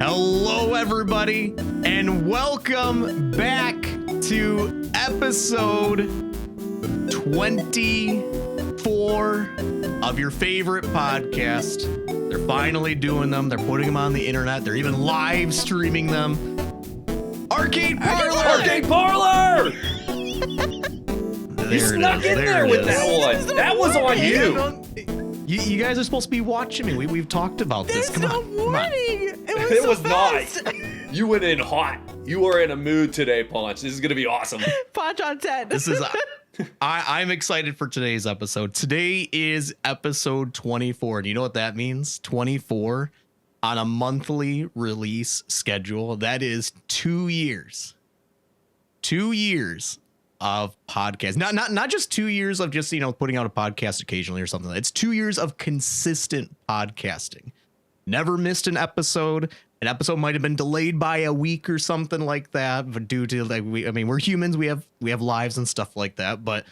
Hello, everybody, and welcome back to episode 24 of your favorite podcast. They're finally doing them. They're putting them on the internet. They're even live streaming them. Arcade Parlor! Arcade Parlor! You snuck in there with that one. That was on you. You guys are supposed to be watching me. We've talked about this. There's no warning. It was not. You went in hot. You were in a mood today, Ponch. This is gonna be awesome. Ponch on 10. This is. I'm excited for today's episode. Today is episode 24, and you know what that means? 24 on a monthly release schedule. That is 2 years. 2 years of podcast. Not just 2 years of just, putting out a podcast occasionally or something. It's 2 years of consistent podcasting. Never missed an episode. An episode might have been delayed by a week or something like that, but due to we're humans, we have lives and stuff like that, but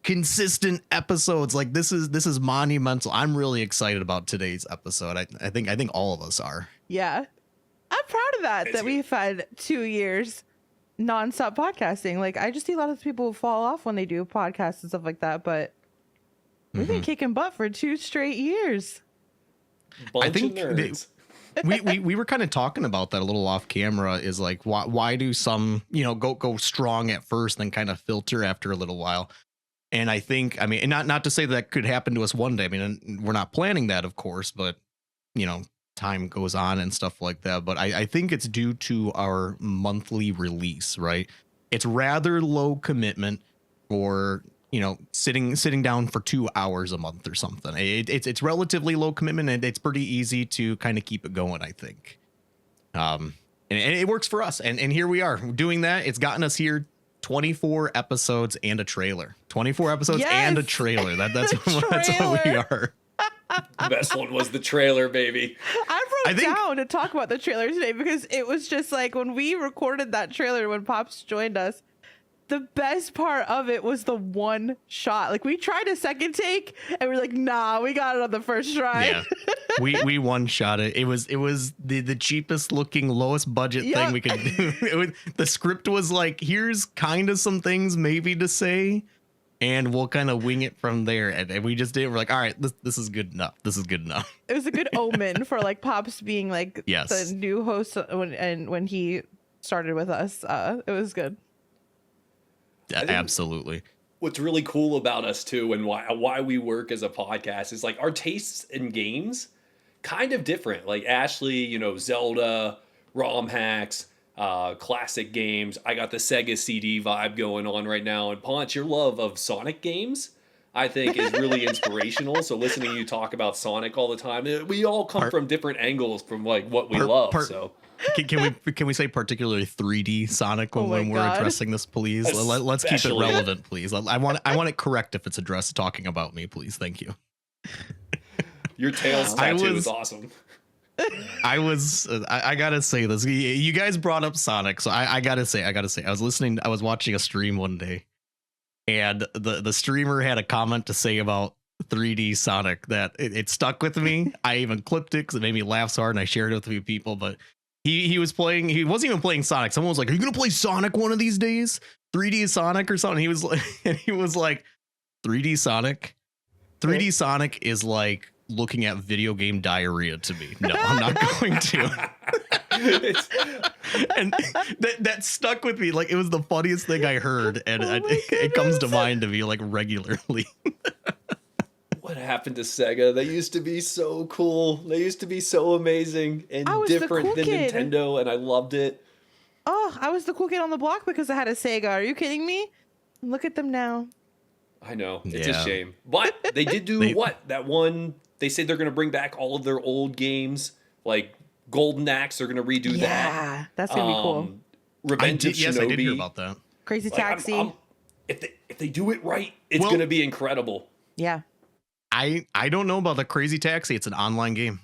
consistent episodes like this is monumental. I'm really excited about today's episode. I think all of us are. Yeah. I'm proud of that we've had 2 years nonstop podcasting. Like, I just see a lot of people fall off when they do podcasts and stuff like that, but we've been kicking butt for 2 straight years. I think we were kind of talking about that a little off camera, is like, why do some, go strong at first, then kind of filter after a little while. And I think, and not to say that could happen to us one day. I mean, we're not planning that, of course, but time goes on and stuff like that. But I think it's due to our monthly release, right? It's rather low commitment for, sitting down for 2 hours a month or something. It's relatively low commitment, and it's pretty easy to kind of keep it going, I think. And it works for us. And here we are doing that. It's gotten us here. 24 episodes and a trailer. 24 episodes and a trailer. That's what we are. The best one was the trailer, baby. I wrote down to talk about the trailer today because it was just like when we recorded that trailer when Pops joined us, the best part of it was the one shot. Like, we tried a second take and we're like, nah, we got it on the first try. Yeah. We one shot it. It was the cheapest looking, lowest budget thing we could do. The script was like, here's kind of some things maybe to say, and we'll kind of wing it from there. And we just did. We're like, all right, this is good enough. This is good enough. It was a good omen for like Pops being like the new host when he started with us. It was good. Absolutely. What's really cool about us too, and why we work as a podcast, is like our tastes in games kind of different. Like Ashley, Zelda, ROM hacks, classic games. I got the Sega CD vibe going on right now. And Ponch, your love of Sonic games, I think, is really inspirational. So listening to you talk about Sonic all the time, we all come from different angles from like what we love. So. Can we say particularly 3D Sonic when we're addressing this, please? Let's keep it relevant, please. I want it correct if it's addressed talking about me, please. Thank you. Your Tails tattoo is awesome. I gotta say this. You guys brought up Sonic, so I gotta say. I was watching a stream one day, and the streamer had a comment to say about 3D Sonic that it stuck with me. I even clipped it because it made me laugh so hard, and I shared it with a few people, but. He wasn't even playing Sonic. Someone was like, "Are you gonna play Sonic one of these days? 3D Sonic or something?" He was like, 3D Sonic. 3D Sonic is like looking at video game diarrhea to me. No, I'm not going to. And that stuck with me. Like, it was the funniest thing I heard, and it comes to mind to me like regularly. What happened to Sega? They used to be so cool. They used to be so amazing and different than Nintendo, and I loved it. Oh, I was the cool kid on the block because I had a Sega. Are you kidding me? Look at them now. I know. It's a shame. But they did do that one. They said they're going to bring back all of their old games, like Golden Axe. They're going to redo that. Yeah, that's going to be cool. Revenge of Shinobi. Yes, I did hear about that. Crazy Taxi. If they do it right, it's going to be incredible. Yeah. I don't know about the Crazy Taxi. It's an online game.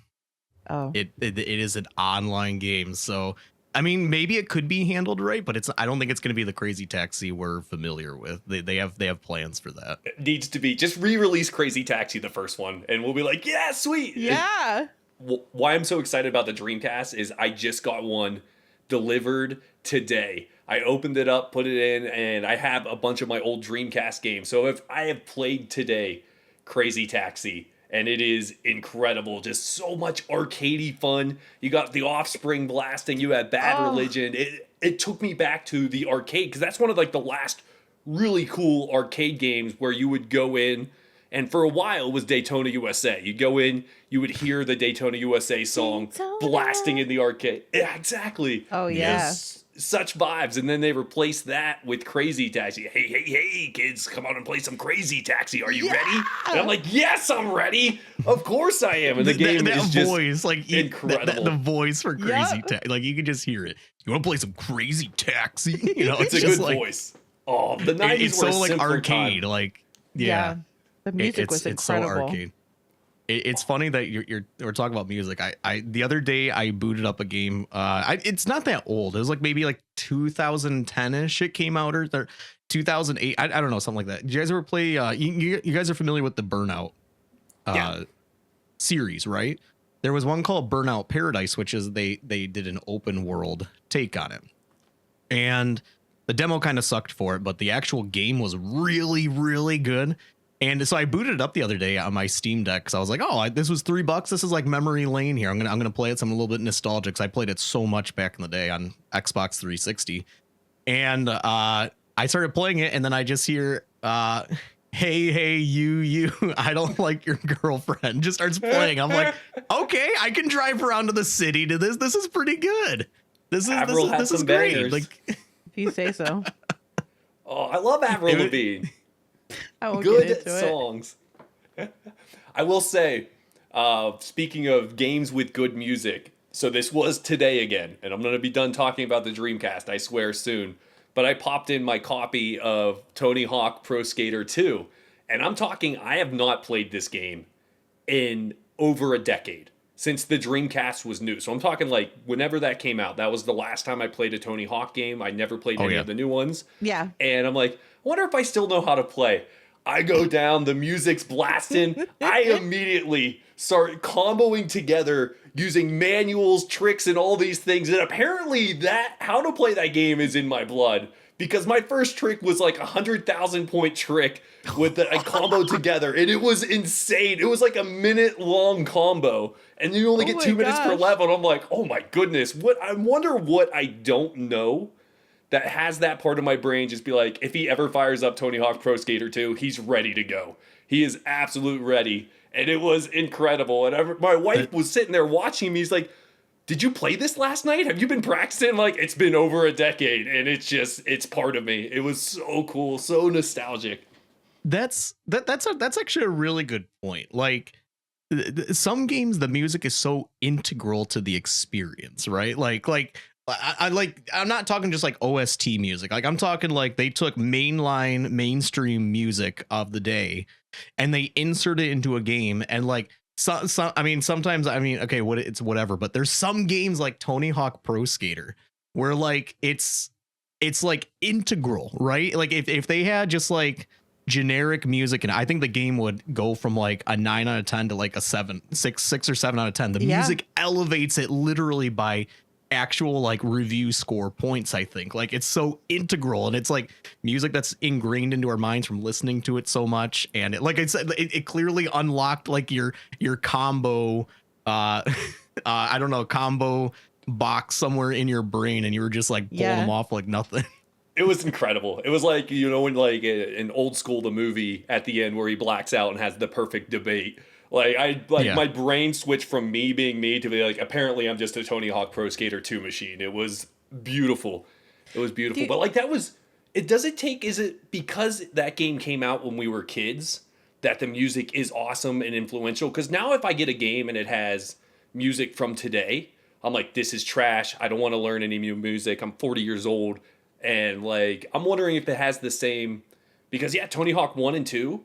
Oh, it is an online game. So, I mean, maybe it could be handled right, but I don't think it's going to be the Crazy Taxi we're familiar with. They have plans for that. It needs to be just re-release Crazy Taxi, the first one, and we'll be like, yeah, sweet. Yeah. why I'm so excited about the Dreamcast is I just got one delivered today. I opened it up, put it in, and I have a bunch of my old Dreamcast games. So if I have played today Crazy Taxi, and it is incredible. Just so much arcadey fun. You got The Offspring blasting. You had Bad Religion. It took me back to the arcade, because that's one of like the last really cool arcade games where you would go in, and for a while it was Daytona USA. You'd go in, you would hear the Daytona USA song blasting in the arcade. Yeah, exactly. Oh, yeah. Yes. Such vibes. And then they replaced that with Crazy Taxi. Hey, kids, come on and play some Crazy Taxi. Are you ready? And I'm like, yes, I'm ready. Of course I am. And the game that is just voice, like incredible. The voice for Crazy Taxi, like you can just hear it. You want to play some Crazy Taxi? You know, it's a just good like, voice. Oh, the 90s it's were so like arcade. Like, yeah. The music was incredible. It's so arcade. It's funny that we're talking about music. I the other day I booted up a game. It's not that old. It was like maybe like 2010ish. It came out, or 2008. I don't know, something like that. Did you guys ever play? You guys are familiar with the Burnout series, right? There was one called Burnout Paradise, which is they did an open world take on it, and the demo kind of sucked for it, but the actual game was really, really good. And so I booted it up the other day on my Steam Deck, because I was like, oh, this was $3. This is like memory lane here. I'm gonna play it. So I'm a little bit nostalgic, because I played it so much back in the day on Xbox 360. And I started playing it, and then I just hear, hey, you, I don't like your girlfriend, just starts playing. I'm like, okay, I can drive around to the city to this. This is pretty good. This is great. Bangers. Like, If you say so. Oh, I love Avril Lavigne. I won't Good get into songs. I will say, speaking of games with good music, so this was today again, and I'm going to be done talking about the Dreamcast, I swear, soon. But I popped in my copy of Tony Hawk Pro Skater 2, and I'm talking, I have not played this game in over a decade, since the Dreamcast was new. So I'm talking like whenever that came out, that was the last time I played a Tony Hawk game. I never played any of the new ones. Yeah. And I'm like, I wonder if I still know how to play. I go down, the music's blasting. I immediately start comboing together using manuals, tricks, and all these things. And apparently that how to play that game is in my blood, because my first trick was like 100,000 point trick with a combo together, and it was insane. It was like a minute long combo, and you only get 2 minutes per level. And I'm like, oh my goodness, what? I wonder what I don't know that has that part of my brain just be like, if he ever fires up Tony Hawk Pro Skater 2, he's ready to go. He is absolute ready. And it was incredible. And my wife was sitting there watching me. He's like, did you play this last night? Have you been practicing? I'm like, it's been over a decade, and it's part of me. It was so cool, so nostalgic. That's actually a really good point. Like, some games, the music is so integral to the experience, right? Like I'm not talking just like OST music. Like, I'm talking like they took mainstream music of the day and they insert it into a game. And like, sometimes, okay, it's whatever, but there's some games like Tony Hawk Pro Skater where like it's like integral, right? Like if they had just like generic music, and I think the game would go from like a 9 out of 10 to like a 6 or 7 out of 10. The music elevates it literally by actual like review score points. I think like it's so integral, and it's like music that's ingrained into our minds from listening to it so much. And it, like I said, it clearly unlocked like your combo I don't know, combo box somewhere in your brain, and you were just like pulling them off like nothing. It was incredible. It was like, you know, when like in Old School, the movie at the end where he blacks out and has the perfect debate. Like my brain switched from me being me to be like, apparently I'm just a Tony Hawk Pro Skater 2 machine. It was beautiful. It was beautiful. But like is it because that game came out when we were kids that the music is awesome and influential? Because now if I get a game and it has music from today, I'm like, this is trash. I don't want to learn any new music. I'm 40 years old. And like, I'm wondering if it has the same, because Tony Hawk 1 and 2,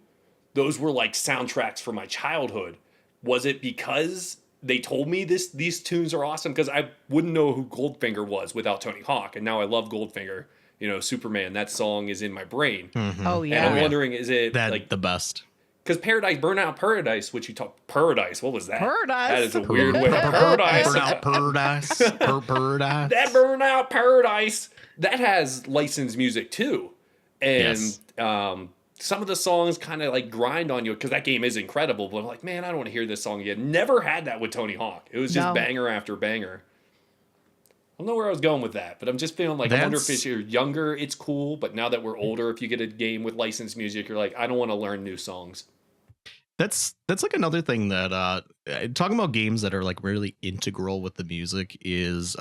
those were like soundtracks for my childhood. Was it because they told me these tunes are awesome? Because I wouldn't know who Goldfinger was without Tony Hawk. And now I love Goldfinger. You know, Superman, that song is in my brain. Mm-hmm. Oh, yeah. And I'm wondering, is it that like the best? Because Paradise, Burnout Paradise, which you talk Paradise, what was that? Paradise. That is a weird way. Paradise. Burnout Paradise. Paradise. That Burnout Paradise, that has licensed music too. And Yes. some of the songs kind of like grind on you because that game is incredible. But I'm like, man, I don't want to hear this song again. Never had that with Tony Hawk. It was just No. banger after banger. I don't know where I was going with that, but I'm just feeling like I wonder if That's- you're younger, it's cool. But now that we're older, if you get a game with licensed music, you're like, I don't want to learn new songs. That's like another thing that talking about games that are like really integral with the music is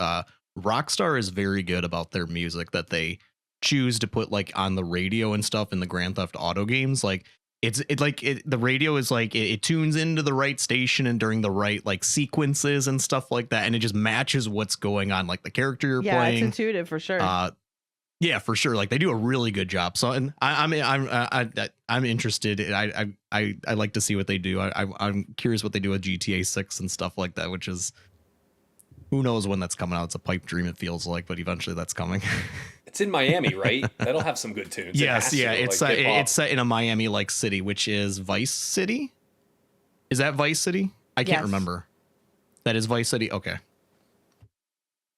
Rockstar is very good about their music that they choose to put like on the radio and stuff in the Grand Theft Auto games. Like the radio is like it tunes into the right station and during the right like sequences and stuff like that, and it just matches what's going on, like the character you're Yeah, playing. it's intuitive for sure. Yeah, for sure. Like they do a really good job. So, and I'm interested. I like to see what they do. I'm curious what they do with GTA 6 and stuff like that. Which is, who knows when that's coming out? It's a pipe dream. It feels like, but eventually that's coming. It's in Miami, right? That'll have some good tunes. It Yes, has to, yeah. like, It's hip-hop. it's set in a Miami like city, which is Vice City. Is that Vice City? I can't Yes. remember. That is Vice City. Okay.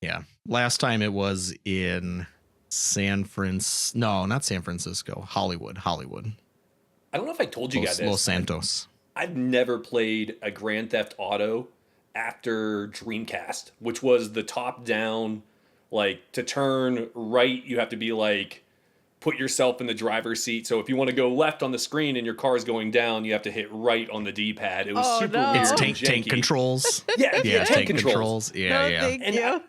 Yeah. Last time it was in not San Francisco. Hollywood. I don't know if I told you guys this. Los Santos. I've never played a Grand Theft Auto after Dreamcast, which was the top down, like to turn right, you have to be like, put yourself in the driver's seat. So if you want to go left on the screen and your car is going down, you have to hit right on the D-pad. It was Oh, super no. weird. It's and tank janky. controls. Yeah, Yeah, tank controls. Yeah, no, yeah. thank And you.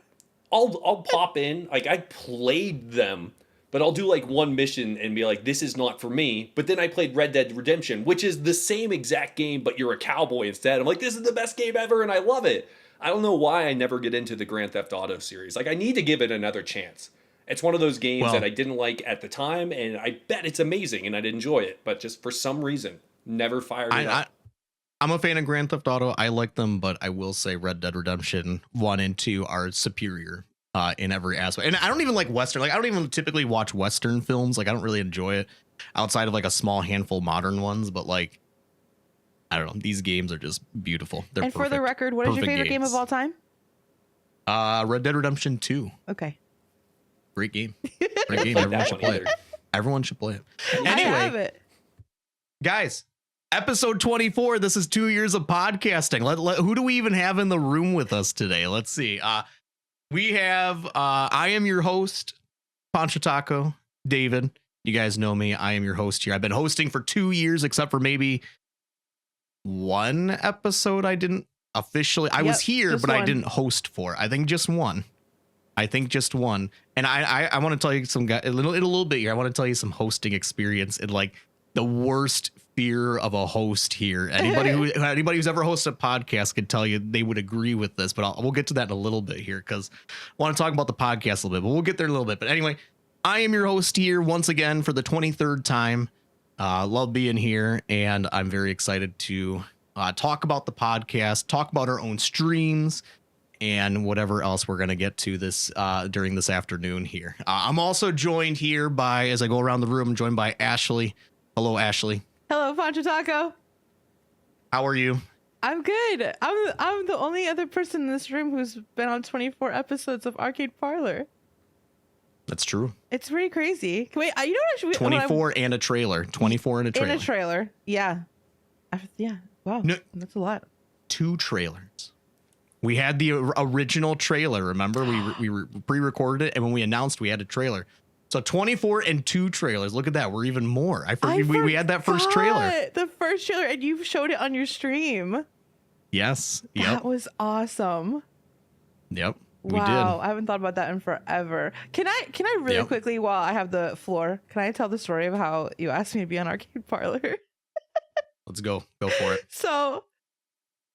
I'll pop in, like I played them, but I'll do like one mission and be like, this is not for me. But then I played Red Dead Redemption, which is the same exact game, but you're a cowboy instead. I'm like, this is the best game ever, and I love it. I don't know why I never get into the Grand Theft Auto series. Like, I need to give it another chance. It's one of those games Well- that I didn't like at the time, and I bet it's amazing, and I'd enjoy it. But just for some reason, never fired it up. I'm a fan of Grand Theft Auto. I like them, but I will say Red Dead Redemption 1 and 2 are superior in every aspect. And I don't even like Western. Like, I don't even typically watch Western films. Like, I don't really enjoy it outside of like a small handful modern ones. But like, I don't know. These games are just beautiful. They're And for the perfect. record, what is your Perfect favorite game games. of all time? Red Dead Redemption 2. Okay. Great game. Great game. Played Everyone that should one play it. either. Everyone should play it. I have Anyway, it. guys, episode 24. This is 2 years of podcasting. Who do we even have in the room with us today? Let's see. We have I am your host, PonchoTaco, David. You guys know me. I am your host here. I've been hosting for 2 years, except for maybe one episode I didn't officially. I was Yep, here, just but I one. didn't host for. I think just one. And I want to tell you some in a little bit here. I want to tell you some hosting experience and like the worst fear of a host here. Anybody who's ever hosted a podcast could tell you they would agree with this, but we'll get to that in a little bit here because I want to talk about the podcast a little bit, but we'll get there in a little bit. But anyway, I am your host here once again for the 23rd time. Love being here, and I'm very excited to talk about the podcast, talk about our own streams, and whatever else we're going to get to this during this afternoon here. I'm also joined here by, as I go around the room, I'm joined by Ashley. Hello, Ashley. Hello, PonchoTaco. How are you? I'm good. I'm the only other person in this room who's been on 24 episodes of Arcade Parlor. That's true. It's pretty crazy. Wait, you know what? Actually, 24 and a trailer. 24 and a trailer. In a trailer. Yeah. Yeah. Wow. No. That's a lot. 2 trailers. We had the original trailer. Remember, we pre-recorded it, and when we announced, we had a trailer. So 24 and 2 trailers. Look at that. We're even more. I forget we had that first trailer. The first trailer, and you showed it on your stream. Yes. Yep. That was awesome. Yep. We Wow, did. I haven't thought about that in forever. Can I really Yep. quickly, while I have the floor, can I tell the story of how you asked me to be on Arcade Parlor? Let's go. Go for it. So,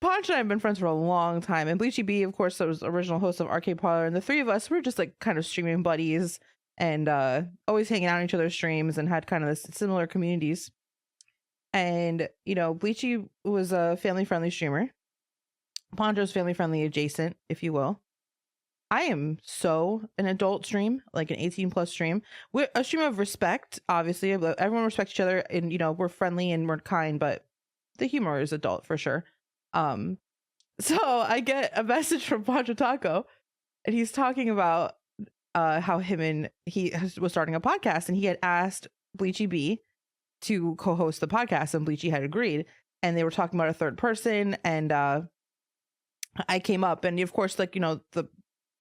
Ponch and I have been friends for a long time, and Bleachy B, of course, was the original host of Arcade Parlor, and the three of us were just like kind of streaming buddies and always hanging out on each other's streams and had kind of this similar communities. And Bleachy was a family-friendly streamer. Poncho's family-friendly adjacent, if you will. I am so an adult stream, like an 18+ stream. We're a stream of respect, obviously. Everyone respects each other, and we're friendly and we're kind, but the humor is adult for sure. So I get a message from PonchoTaco, and he's talking about how he was starting a podcast, and he had asked Bleachy B to co-host the podcast, and Bleachy had agreed, and they were talking about a third person, and I came up, and of course, like,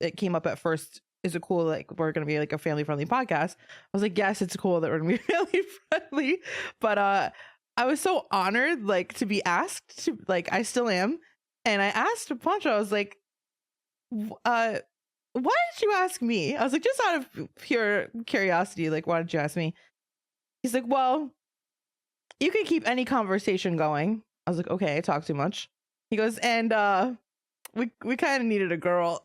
it came up at first. Is it cool? Like, we're gonna be like a family friendly podcast. I was like, yes, it's cool that we're gonna be family friendly. But I was so honored, like, to be asked to, like, I still am. And I asked Poncho, I was like, why did you ask me? I was like, just out of pure curiosity, like, why did you ask me? He's like, well, you can keep any conversation going. I was like, okay, I talk too much. He goes, and we kind of needed a girl.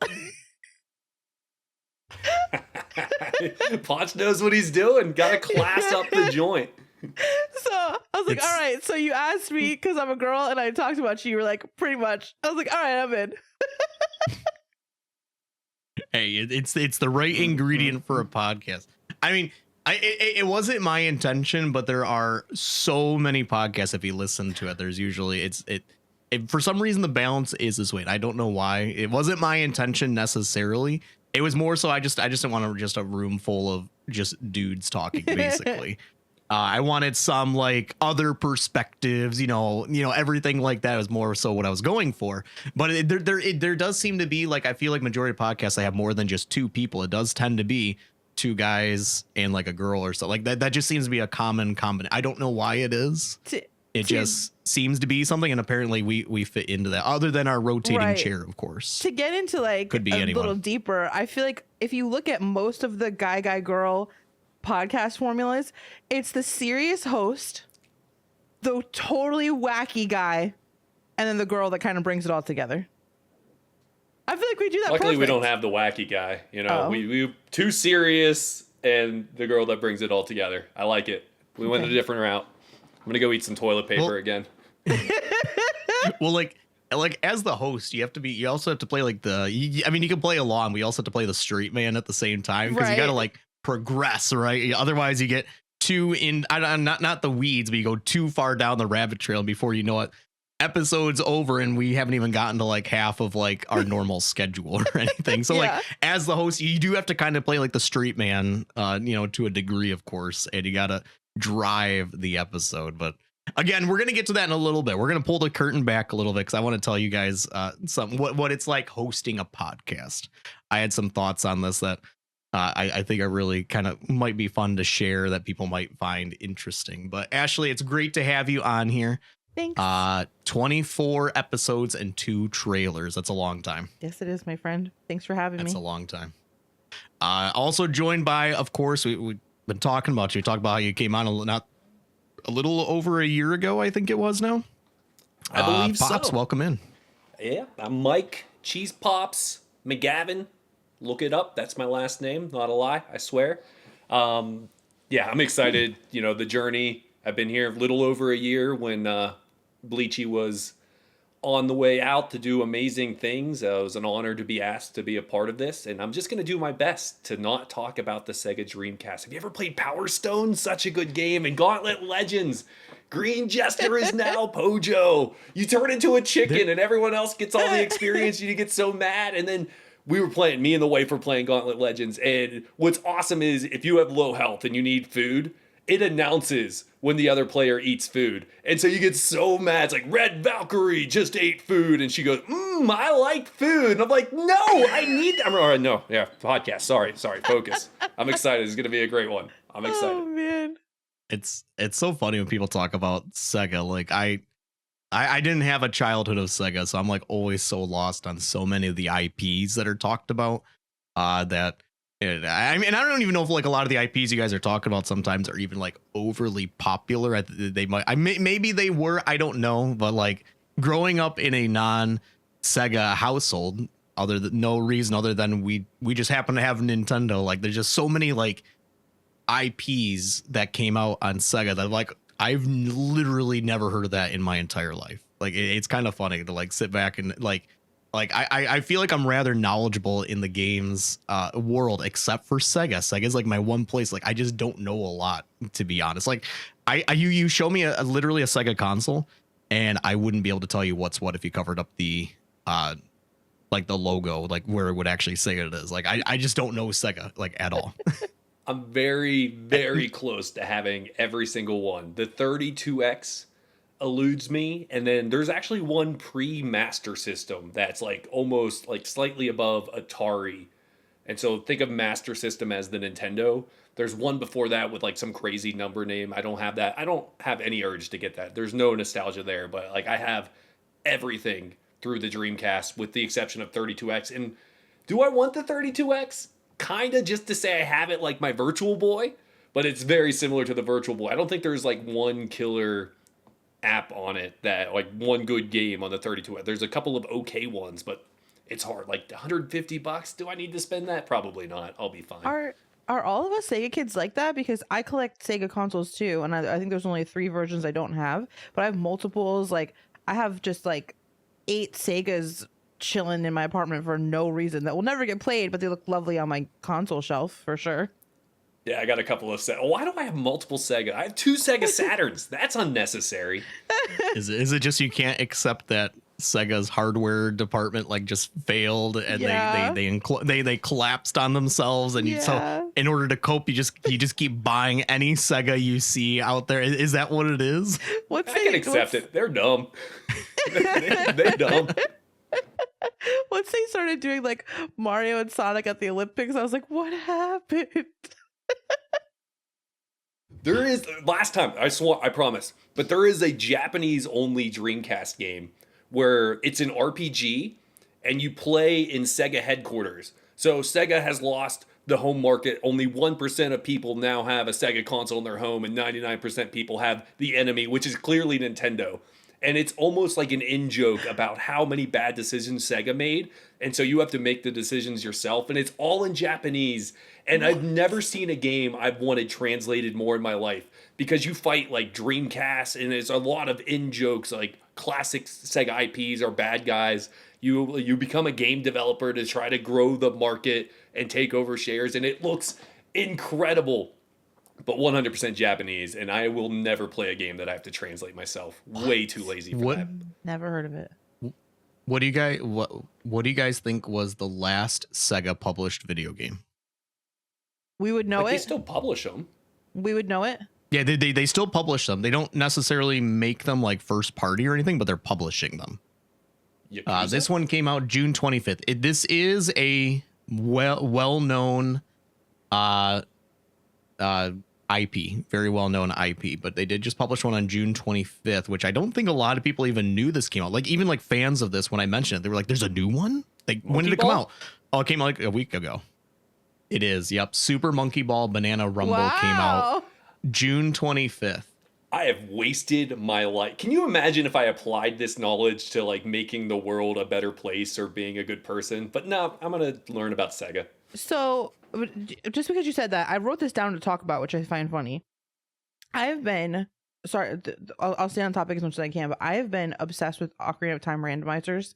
Ponch knows what he's doing. Gotta class up the joint. So I was like, all right, so you asked me because I'm a girl and I talked about you. You were like, pretty much. I was like, all right, I'm in. Hey, it's the right ingredient for a podcast. I mean, it wasn't my intention, but there are so many podcasts. If you listen to it, there's usually it for some reason the balance is this way. I don't know why. It wasn't my intention necessarily. It was more so I just didn't want just a room full of just dudes talking, basically. I wanted some like other perspectives, everything like that was more so what I was going for. But there does seem to be, like, I feel like majority of podcasts, I have more than just two people. It does tend to be two guys and like a girl or something like that. That just seems to be a common. I don't know why it is. It just seems to be something, and apparently we fit into that. Other than our rotating chair, of course. To get into like could be a anyone. Little deeper, I feel like if you look at most of the guy girl podcast formulas, it's the serious host, the totally wacky guy, and then the girl that kind of brings it all together. I feel like we do that. Luckily, perfect. we don't have the wacky guy. Oh. We too serious, and the girl that brings it all together. I like it. We went a different route. I'm gonna go eat some toilet paper again. Well, like as the host, you also have to play like you can play along. We also have to play the straight man at the same time, because you got to like progress, right? Otherwise you get not the weeds, but you go too far down the rabbit trail before you know it. Episode's over and we haven't even gotten to like half of like our normal schedule or anything. So like as the host, you do have to kind of play like the straight man, to a degree, of course, and you got to drive the episode. But again, we're going to get to that in a little bit. We're going to pull the curtain back a little bit, because I want to tell you guys what it's like hosting a podcast. I had some thoughts on this that I think are really kind of might be fun to share, that people might find interesting. But Ashley, it's great to have you on here. Thanks. 24 episodes and 2 trailers. That's a long time. Yes, it is, my friend. Thanks for having me. That's a long time. Also joined by, of course, we've been talking about you. Talk about how you came on a little over a year ago, I think it was now. I believe Pops, so. welcome in. Yeah, I'm Mike Cheese Pops McGavin. Look it up. That's my last name. Not a lie. I swear. I'm excited. The journey. I've been here a little over a year when Bleachy was on the way out to do amazing things. It was an honor to be asked to be a part of this, and I'm just going to do my best to not talk about the Sega Dreamcast. Have you ever played Power Stone? Such a good game. And Gauntlet Legends. Green Jester is now Pojo. You turn into a chicken and everyone else gets all the experience. You get so mad. And then me and the wife were playing Gauntlet Legends. And what's awesome is if you have low health and you need food, it announces when the other player eats food. And so you get so mad. It's like, Red Valkyrie just ate food. And she goes, I like food. And I'm like, no, I need... podcast. Sorry, focus. I'm excited. It's going to be a great one. I'm excited. Oh, man. It's so funny when people talk about Sega. Like I didn't have a childhood of Sega, so I'm like always so lost on so many of the IPs that are talked about. I don't even know if like a lot of the IPs you guys are talking about sometimes are even like overly popular. Maybe they were, I don't know, but like growing up in a non-Sega household, no reason other than we just happen to have Nintendo. Like there's just so many like IPs that came out on Sega that like I've literally never heard of that in my entire life. Like it's kind of funny to like sit back and like I feel like I'm rather knowledgeable in the games world, except for Sega. Sega's like my one place. Like I just don't know a lot, to be honest. Like you show me literally a Sega console, and I wouldn't be able to tell you what's what if you covered up the like the logo, like where it would actually say it is. Like I just don't know Sega like at all. I'm very, very close to having every single one. The 32X eludes me, and then there's actually one pre-Master System that's like almost like slightly above Atari. And so think of Master System as the Nintendo. There's one before that with like some crazy number name. I don't have that. I don't have any urge to get that. There's no nostalgia there, but like I have everything through the Dreamcast with the exception of 32X. And do I want the 32X? Kind of just to say I have it like my Virtual Boy, but it's very similar to the Virtual Boy. I don't think there's like one killer app on it that like one good game on the 32X. There's a couple of okay ones, but it's hard. Like $150, do I need to spend that? Probably not. I'll be fine. Are all of us Sega kids like that? Because I collect Sega consoles too, and I think there's only 3 versions I don't have, but I have multiples. Like I have just like 8 Segas chilling in my apartment for no reason that will never get played, but they look lovely on my console shelf for sure. Yeah, I got a couple of Sega. Why do I have multiple Sega? I have 2 Sega Saturns. That's unnecessary. Is it just you can't accept that Sega's hardware department like just failed and they collapsed on themselves, and so in order to cope you just keep buying any Sega you see out there? Is that what it is? I can accept it. They're dumb. They're dumb. Once they started doing like Mario and Sonic at the Olympics, I was like, what happened? There is, last time, I promise, but there is a Japanese only Dreamcast game where it's an RPG and you play in Sega headquarters. So Sega has lost the home market. Only 1% of people now have a Sega console in their home, and 99% people have the enemy, which is clearly Nintendo. And it's almost like an in-joke about how many bad decisions Sega made. And so you have to make the decisions yourself. And it's all in Japanese. And I've never seen a game I've wanted translated more in my life. Because you fight like Dreamcast, and there's a lot of in-jokes, like classic Sega IPs are bad guys. You become a game developer to try to grow the market and take over shares. And it looks incredible. But 100% Japanese, and I will never play a game that I have to translate myself. Way too lazy for that. Never heard of it. What do you guys think was the last Sega published video game? We would know They it. still publish them. We would know it. Yeah, they still publish them. They don't necessarily make them like first party or anything, but they're publishing them. This one came out June 25th. This is a well-known IP, very well-known IP, but they did just publish one on June 25th, which I don't think a lot of people even knew this came out. Like even like fans of this, when I mentioned it, they were like, "There's a new one." Like, when did it come out? Oh, it came out like a week ago. It is. Yep. Super Monkey Ball Banana Rumble came out June 25th. I have wasted my life. Can you imagine if I applied this knowledge to like making the world a better place or being a good person? But no, I'm going to learn about Sega. So just because you said that, I wrote this down to talk about, which I find funny. I have been, sorry, I'll stay on topic as much as I can, but I have been obsessed with Ocarina of Time randomizers.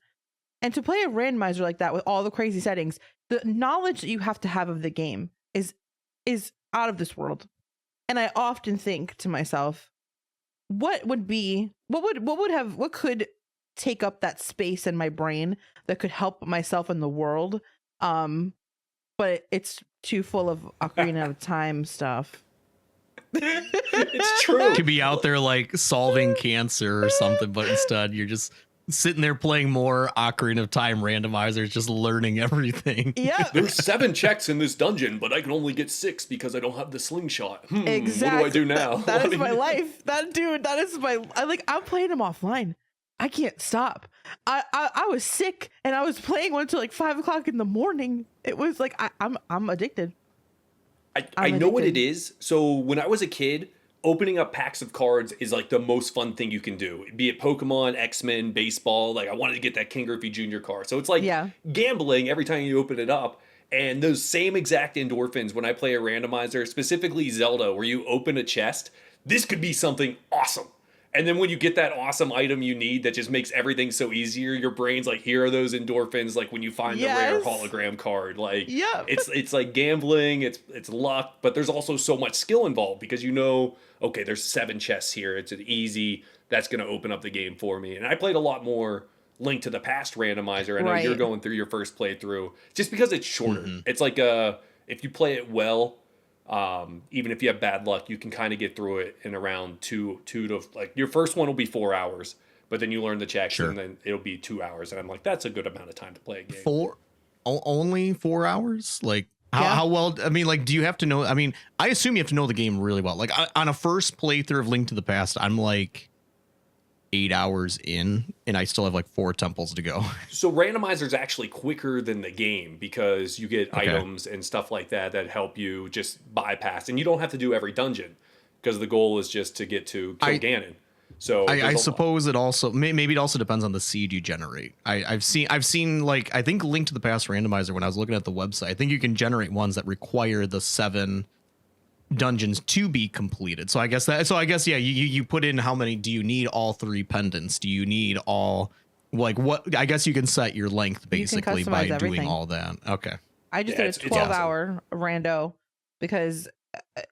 And to play a randomizer like that with all the crazy settings, the knowledge that you have to have of the game is out of this world. And I often think to myself, what could take up that space in my brain that could help myself in the world? But it's too full of Ocarina of Time stuff. It's true. To be out there like solving cancer or something, but instead you're just sitting there playing more Ocarina of Time randomizers, just learning everything. Yeah. There's 7 checks in this dungeon, but I can only get 6 because I don't have the slingshot. Exactly. What do I do now? That is my life. That is I'm playing them offline. I can't stop. I was sick and I was playing one until like 5 o'clock in the morning. It was like I'm addicted. I know what it is. So when I was a kid, opening up packs of cards is like the most fun thing you can do. Be it Pokemon, X-Men, baseball. Like I wanted to get that King Griffey Jr. card. So it's like gambling every time you open it up. And those same exact endorphins when I play a randomizer, specifically Zelda, where you open a chest, this could be something awesome. And then when you get that awesome item you need that just makes everything so easier, your brain's like, here are those endorphins. Like when you find the rare Yes. hologram card, like Yep. it's like gambling, it's luck, but there's also so much skill involved because okay, there's 7 chests here. It's an easy, that's going to open up the game for me. And I played a lot more Link to the Past randomizer. I know you're Right. going through your first playthrough just because it's shorter. It's like if you play it well, even if you have bad luck, you can kind of get through it in around two to like your first one will be 4 hours, but then you learn the checks Sure. and then it'll be 2 hours. And I'm like, that's a good amount of time to play a game. Only 4 hours? Like Yeah. how well? I mean, like, do you have to know? I mean, I assume you have to know the game really well. Like on a first playthrough of Link to the Past, I'm like 8 hours in, and I still have like 4 temples to go. So randomizer's actually quicker than the game because you get Okay. items and stuff like that help you just bypass, and you don't have to do every dungeon because the goal is just to get to kill Ganon. So I suppose it also maybe it also depends on the seed you generate. I've seen like I think Link to the Past randomizer when I was looking at the website. I think you can generate ones that require the 7 dungeons to be completed. So I guess yeah, you put in how many do you need? All 3 pendants? Do you need all like what? I guess you can set your length basically by customize everything. doing all that. Okay. I just Yeah, did it's a awesome. 12-hour rando because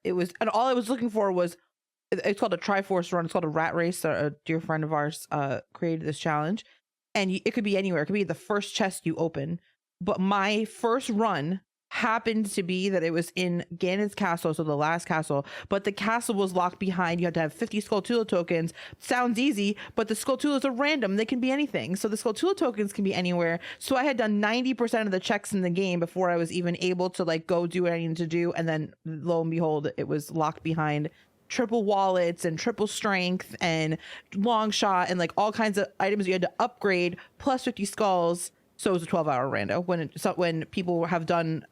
it was, and all I was looking for was, it's called a Triforce run. It's called a rat race. A dear friend of ours created this challenge, and it could be anywhere. It could be the first chest you open. But my first run happened to be that it was in Ganon's castle, so the last castle, but the castle was locked behind. You had to have 50 Skulltula tokens. Sounds easy, but the Skulltulas are random. They can be anything. So the Skulltula tokens can be anywhere. So I had done 90% of the checks in the game before I was even able to like go do what I needed to do. And then lo and behold, it was locked behind triple wallets and triple strength and long shot and like all kinds of items you had to upgrade plus 50 skulls. So it was a 12-hour rando when people have done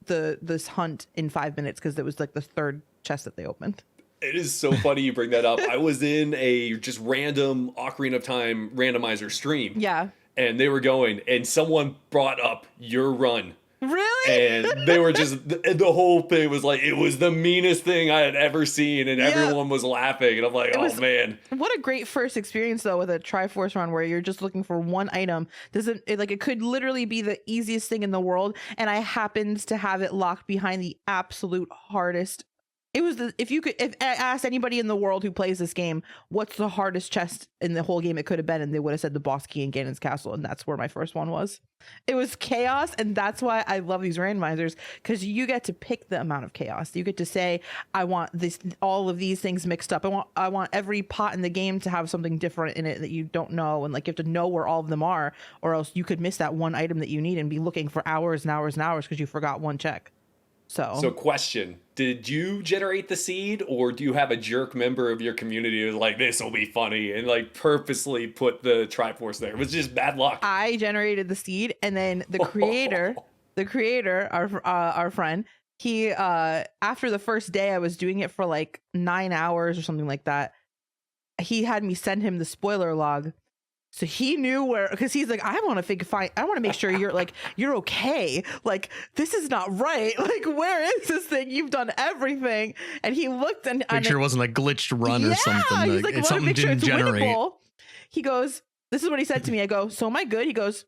this hunt in 5 minutes because it was like the 3rd chest that they opened. It is so funny you bring that up. I was in a just random Ocarina of Time randomizer stream. Yeah. And they were going, and someone brought up your run. Really? And they were just, the whole thing was like, it was the meanest thing I had ever seen. And everyone was laughing. And I'm like, man. What a great first experience, though, with a Triforce run where you're just looking for one item. It could literally be the easiest thing in the world. And I happened to have it locked behind the absolute hardest. It was if I asked anybody in the world who plays this game, what's the hardest chest in the whole game it could have been, and they would have said the boss key in Ganon's castle, and that's where my first one was. It was chaos, and that's why I love these randomizers, because you get to pick the amount of chaos. You get to say, I want all of these things mixed up. I want every pot in the game to have something different in it that you don't know, and like you have to know where all of them are, or else you could miss that one item that you need and be looking for hours and hours and hours because you forgot one check. So Question, did you generate the seed, or do you have a jerk member of your community who's like, this will be funny, and like purposely put the Triforce there? It was just bad luck. I generated the seed, and then the creator, our friend, he after the first day I was doing it for like 9 hours or something like that, he had me send him the spoiler log. So he knew where, because he's like, I want to make sure you're okay. Like, this is not right. Like, where is this thing? You've done everything. And he looked and Make sure it wasn't a glitched run or something. He's like, Something make sure didn't it's generate. winnable. He goes, this is what he said to me. I go, so am I good? He goes,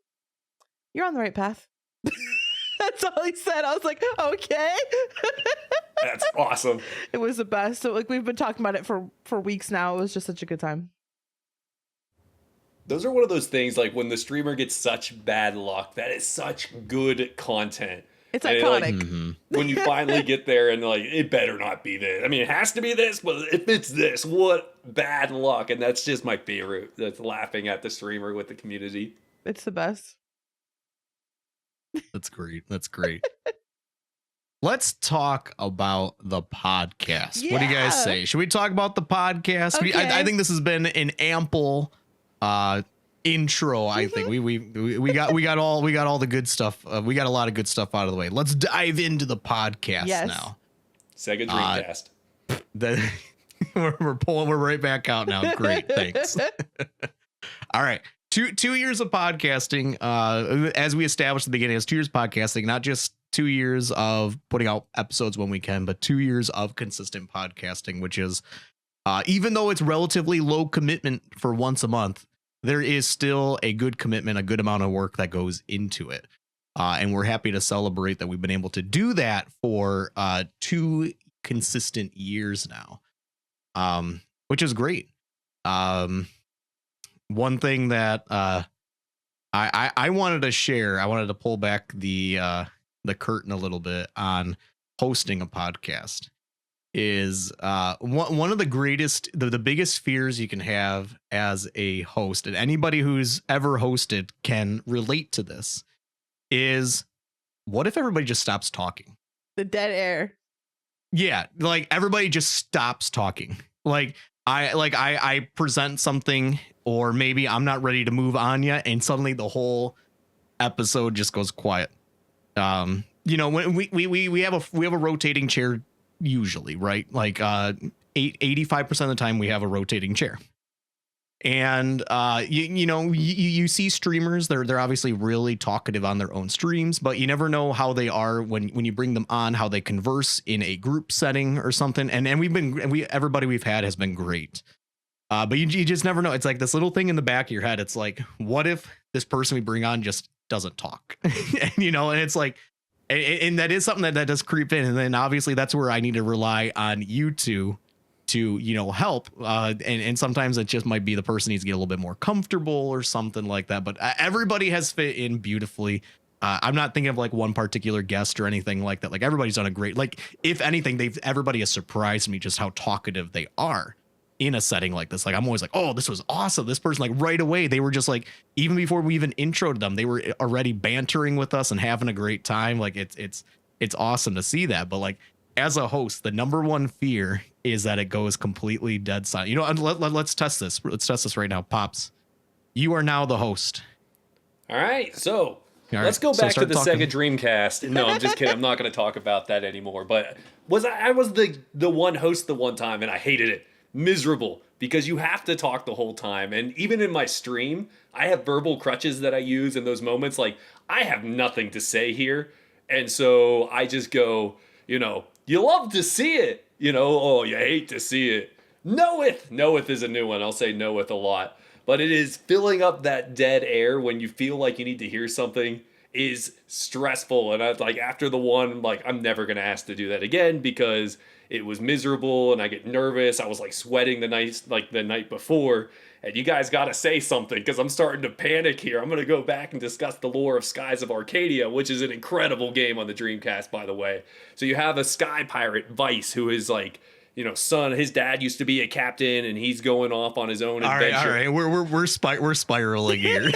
you're on the right path. That's all he said. I was like, okay. That's awesome. It was the best. So like, we've been talking about it for weeks now. It was just such a good time. Those are one of those things, like when the streamer gets such bad luck, that is such good content. It's And iconic. when you finally get there and like, it better not be this. I mean, it has to be this, but if it's this, what bad luck. And that's just my favorite. That's laughing at the streamer with the community. It's the best. That's great. That's great. Let's talk about the podcast. What do you guys Yeah. say? Should we talk about the podcast? Okay. I think this has been an ample intro. I think we got all the good stuff. We got a lot of good stuff out of the way. Let's dive into the podcast Yes. now. Sega Dreamcast. We're right back out now. Great, thanks. All right. 2 years of podcasting, as we established at the beginning, it's 2 years of podcasting, not just 2 years of putting out episodes when we can, but 2 years of consistent podcasting, which is Even though it's relatively low commitment for once a month, there is still a good commitment, a good amount of work that goes into it. And we're happy to celebrate that we've been able to do that for 2 consistent years now, which is great. One thing that I wanted to share, I wanted to pull back the curtain a little bit on hosting a podcast, is one of the greatest, the biggest fears you can have as a host, and anybody who's ever hosted can relate to this, is what if everybody just stops talking? The dead air. Yeah, like everybody just stops talking. Like I present something, or maybe I'm not ready to move on yet, and suddenly the whole episode just goes quiet. When we have a rotating chair usually, right? Like 85% of the time we have a rotating chair. And you see streamers, they're obviously really talkative on their own streams, but you never know how they are when you bring them on, how they converse in a group setting or something. And everybody we've had has been great. But you just never know. It's like this little thing in the back of your head. It's like, what if this person we bring on just doesn't talk? And it's like, and that is something that does creep in. And then obviously that's where I need to rely on you two to help, and sometimes it just might be the person needs to get a little bit more comfortable or something like that, but everybody has fit in beautifully. I'm not thinking of like one particular guest or anything like that. Like everybody's done a great, like if anything, everybody has surprised me just how talkative they are in a setting like this. Like I'm always like, oh, this was awesome, this person, like right away they were just like, even before we even introed them, they were already bantering with us and having a great time. Like it's awesome to see that. But like as a host, the number one fear is that it goes completely dead silent. Let's test this. Let's test this right now. Pops, you are now the host. All right. So let's go back to the Sega Dreamcast. No, I'm just kidding. I'm not going to talk about that anymore. But I was the one host the one time, and I hated it. Miserable, because you have to talk the whole time. And even in my stream, I have verbal crutches that I use in those moments. Like, I have nothing to say here. And so I just go, you love to see it. Oh, you hate to see it. Knoweth. Knoweth is a new one. I'll say knoweth a lot. But it is filling up that dead air when you feel like you need to hear something is stressful. And I was like, after the one, like, I'm never going to ask to do that again because it was miserable and I get nervous. I was like sweating the night before. And you guys got to say something because I'm starting to panic here. I'm going to go back and discuss the lore of Skies of Arcadia, which is an incredible game on the Dreamcast, by the way. So you have a sky pirate, Vice, who is like, son, his dad used to be a captain and he's going off on his own adventure. All right. We're spiraling here.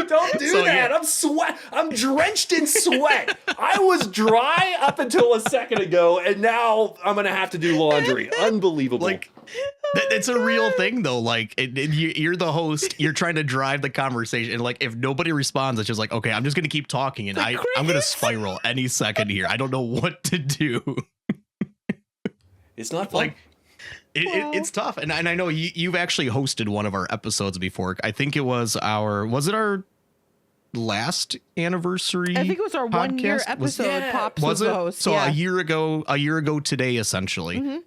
Don't do that. Yeah. I'm drenched in sweat. I was dry up until a second ago, and now I'm going to have to do laundry. Unbelievable. Like, it's a real thing, though. Like, you're the host. You're trying to drive the conversation. And, like, if nobody responds, it's just like, okay, I'm just going to keep talking. And I'm going to spiral any second here. I don't know what to do. It's not fun. Like, it's tough. And I know you've actually hosted one of our episodes before. I think it was our last anniversary? I think it was our 1 year episode. Pops was the host. So a year ago today, essentially. Mm-hmm.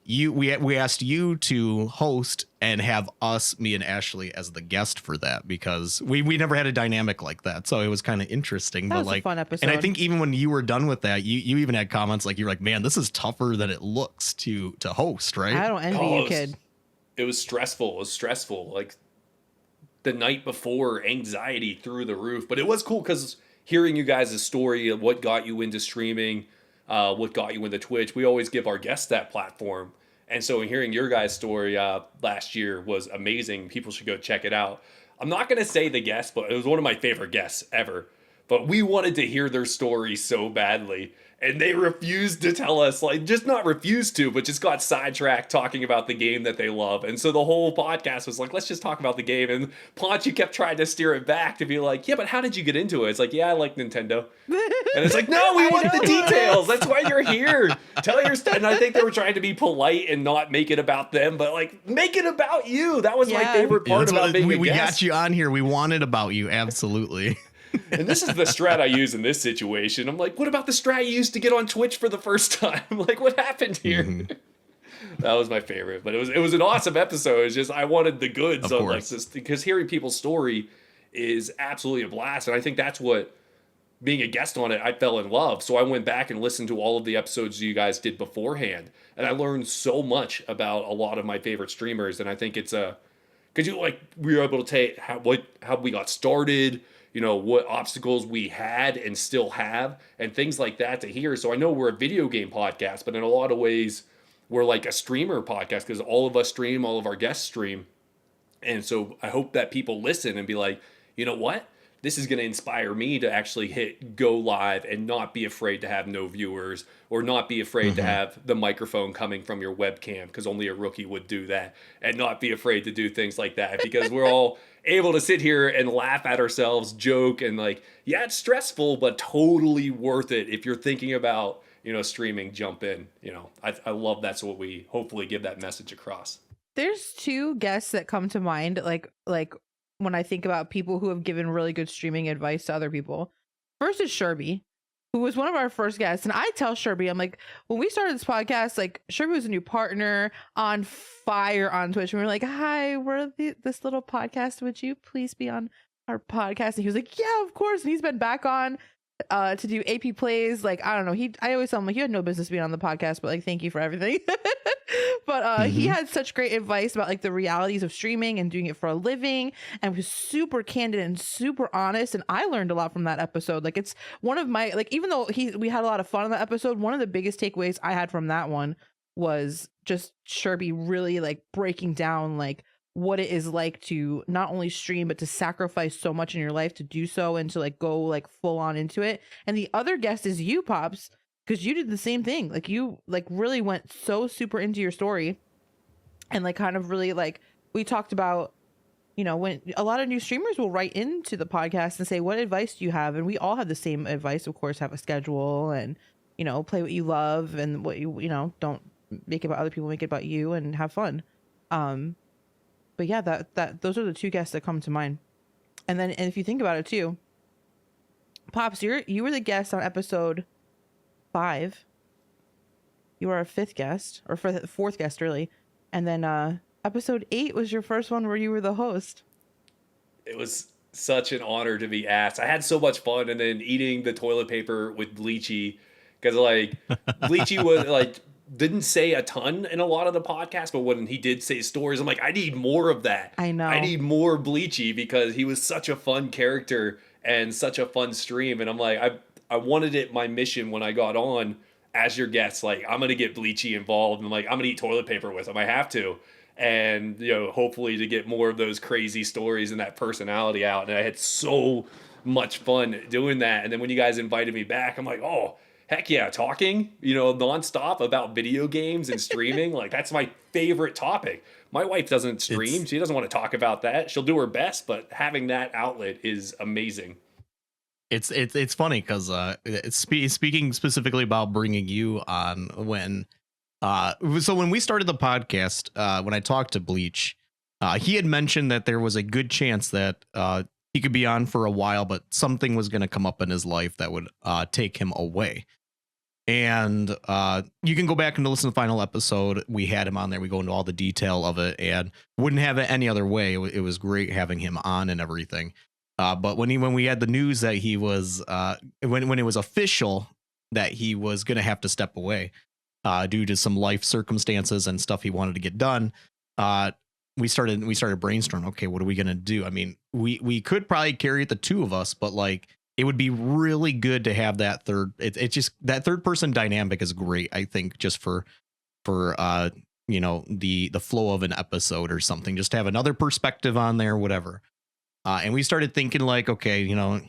We asked you to host and have me and Ashley as the guest for that because we never had a dynamic like that. So it was kind of interesting. That was a fun episode. And I think even when you were done with that, you even had comments like, you're like, man, this is tougher than it looks to host, right? I don't envy you, kid. It was stressful. It was stressful. Like the night before, anxiety through the roof. But it was cool because hearing you guys' story of what got you into streaming, what got you into Twitch, we always give our guests that platform. And so hearing your guys' story last year was amazing. People should go check it out. I'm not going to say the guest, but it was one of my favorite guests ever. But we wanted to hear their story so badly. And they refused to tell us, like, just not refused to, but just got sidetracked talking about the game that they love. And so the whole podcast was like, let's just talk about the game. And Poncho kept trying to steer it back to be like, yeah, but how did you get into it? It's like, yeah, I like Nintendo. And it's like, no, we want the details. That's why you're here. Tell your story. And I think they were trying to be polite and not make it about them, but like, make it about you. That was my favorite part about being a guest. We got you on here. We want it about you. Absolutely. And this is the strat I use in this situation. I'm like, what about the strat you used to get on Twitch for the first time? Like, what happened here? Mm-hmm. That was my favorite, but it was an awesome episode. It's just I wanted the goods Of on like course. this because hearing people's story is absolutely a blast, and I think that's what being a guest on it, I fell in love. So I went back and listened to all of the episodes you guys did beforehand, and I learned so much about a lot of my favorite streamers. And I think it's a because you like we were able to take how we got started, you know, what obstacles we had and still have, and things like that to hear. So I know we're a video game podcast, but in a lot of ways, we're like a streamer podcast because all of us stream, all of our guests stream. And so I hope that people listen and be like, you know what? This is going to inspire me to actually hit go live and not be afraid to have no viewers or not be afraid to have the microphone coming from your webcam because only a rookie would do that and not be afraid to do things like that because we're all able to sit here and laugh at ourselves, joke, and like, yeah, it's stressful, but totally worth it. If you're thinking about, you know, streaming, jump in, you know, I love that's what we hopefully give that message across. There's two guests that come to mind, like when I think about people who have given really good streaming advice to other people. First is Sherby, who was one of our first guests. And I tell Sherby, I'm like, when we started this podcast, like Sherby was a new partner on fire on Twitch. And we were like, hi, we're this little podcast. Would you please be on our podcast? And he was like, yeah, of course. And he's been back on to do AP plays. Like, I don't know. I always tell him like, you had no business being on the podcast, but like, thank you for everything. But he had such great advice about like the realities of streaming and doing it for a living, and was super candid and super honest. And I learned a lot from that episode. Like, it's one of my, like, even though we had a lot of fun on that episode, one of the biggest takeaways I had from that one was just Sherby really like breaking down like what it is like to not only stream but to sacrifice so much in your life to do so and to like go like full on into it. And the other guest is you, Pops, because you did the same thing. Like, you like really went so super into your story, and like kind of really like we talked about, you know, when a lot of new streamers will write into the podcast and say, what advice do you have? And we all have the same advice, of course. Have a schedule and, you know, play what you love, and what you know, don't make it about other people, make it about you, and have fun. But yeah, that those are the two guests that come to mind. And if you think about it too, Pops, you were the guest on episode 5. You were our 5th guest, or 4th guest really. And then episode 8 was your first one where you were the host. It was such an honor to be asked. I had so much fun, and then eating the toilet paper with Bleachy, because like Bleachy was like didn't say a ton in a lot of the podcasts, but when he did say stories, I'm like, I need more of that. I know. I need more Bleachy because he was such a fun character and such a fun stream. And I'm like, I wanted it my mission when I got on as your guest. Like, I'm gonna get Bleachy involved, and like I'm gonna eat toilet paper with him. I have to. And you know, hopefully to get more of those crazy stories and that personality out. And I had so much fun doing that. And then when you guys invited me back, I'm like, oh, heck yeah, talking, you know, nonstop about video games and streaming. Like, that's my favorite topic. My wife doesn't stream. She doesn't want to talk about that. She'll do her best, but having that outlet is amazing. It's funny because speaking specifically about bringing you on, when when we started the podcast, when I talked to Bleach, he had mentioned that there was a good chance that he could be on for a while, but something was going to come up in his life that would take him away. And you can go back and listen to the final episode. We had him on there. We go into all the detail of it, and wouldn't have it any other way. It was great having him on and everything. But when we had the news that he was when it was official that he was going to have to step away due to some life circumstances and stuff he wanted to get done, we started brainstorming. Okay, what are we going to do? I mean, we could probably carry it, the two of us, but like, it would be really good to have that third. It's just that third person dynamic is great. I think just for you know, the flow of an episode or something, just to have another perspective on there, whatever. And we started thinking like, okay, you know,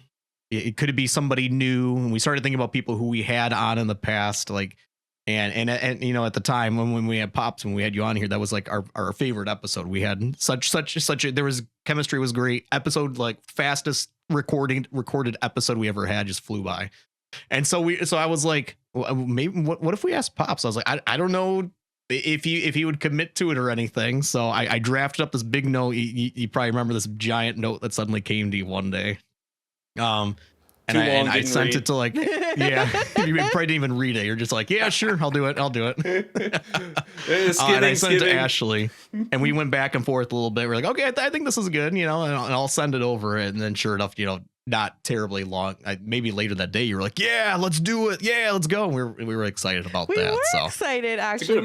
it could be somebody new. And we started thinking about people who we had on in the past, like, and you know, at the time when we had Pops, when we had you on here, that was like our favorite episode. We had such a, there was chemistry, was great episode, like fastest recorded episode we ever had, just flew by. And so I was like, well, maybe what if we asked Pops? I was like, I don't know if he would commit to it or anything. So I drafted up this big note. You probably remember this giant note that suddenly came to you one day. Too long, and I didn't sent read. it to like, yeah, you probably didn't even read it. You're just like, yeah, sure, I'll do it. And I sent it to Ashley, and we went back and forth a little bit. We're like, okay, I think this is good, and I'll send it over. And then sure enough, not terribly long. Maybe later that day, you were like, yeah, let's do it. Yeah, let's go. And we were excited about we that. were excited, actually.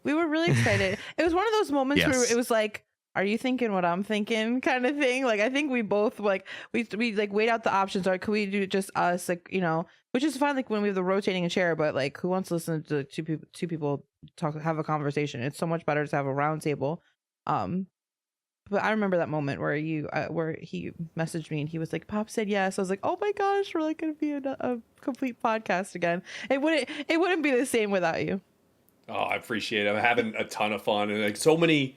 We were really excited. It was one of those moments where it was like, are you thinking what I'm thinking kind of thing? Like, I think we both like, we like weighed out the options. Or could we do just us? Like, which is fine. Like when we have the rotating a chair, but like who wants to listen to two people talk, have a conversation? It's so much better to have a round table. But I remember that moment where where he messaged me and he was like, Pop said yes. I was like, oh my gosh, we're like going to be a complete podcast again. It wouldn't be the same without you. Oh, I appreciate it. I'm having a ton of fun and like so many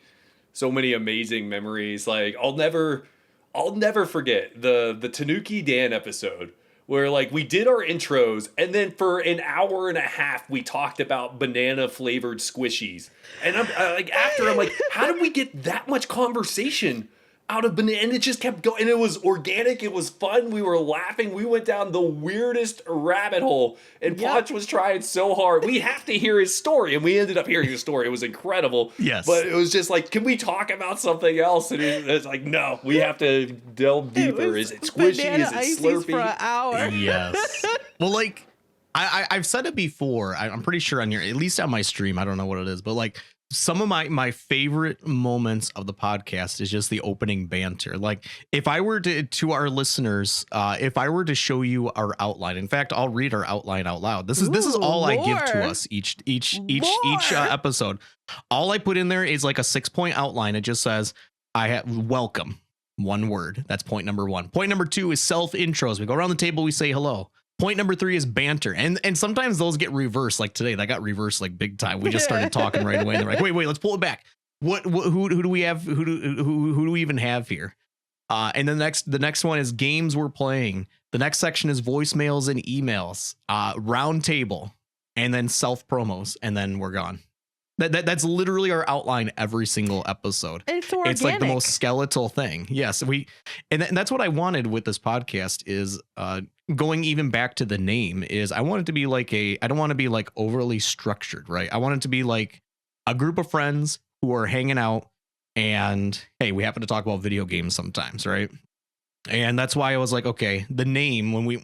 amazing memories. Like I'll never forget the Tanuki Dan episode where like we did our intros and then for an hour and a half we talked about banana flavored squishies. And I'm like, how did we get that much conversation out of banana? And it just kept going. And it was organic. It was fun. We were laughing. We went down the weirdest rabbit hole. And Ponch was trying so hard. We have to hear his story. And we ended up hearing his story. It was incredible. Yes. But it was just like, can we talk about something else? And it's like, no, we have to delve deeper. Is it squishy? Is it slurpy? For an hour. Yes. Well, like, I've said it before. I'm pretty sure on at least on my stream, I don't know what it is, but like some of my favorite moments of the podcast is just the opening banter. Like if I were to our listeners, if I were to show you our outline, in fact, I'll read our outline out loud. This is all I give to us each episode. All I put in there is like a 6-point outline. It just says I have welcome, one word. That's point number 1. Point number 2 is self intros. We go around the table, we say hello. Point number 3 is banter. And sometimes those get reversed. Like today, that got reversed like big time. We just started talking right away. And they're like, wait, let's pull it back. Who do we have? Who do we even have here? And then the next one is games we're playing. The next section is voicemails and emails, round table, and then self promos. And then we're gone. That's literally our outline every single episode. It's like the most skeletal thing. Yes, and that's what I wanted with this podcast is going even back to the name is I want it to be like I don't want to be like overly structured, right? I want it to be like a group of friends who are hanging out and hey, we happen to talk about video games sometimes, right? And that's why I was like, okay, the name when we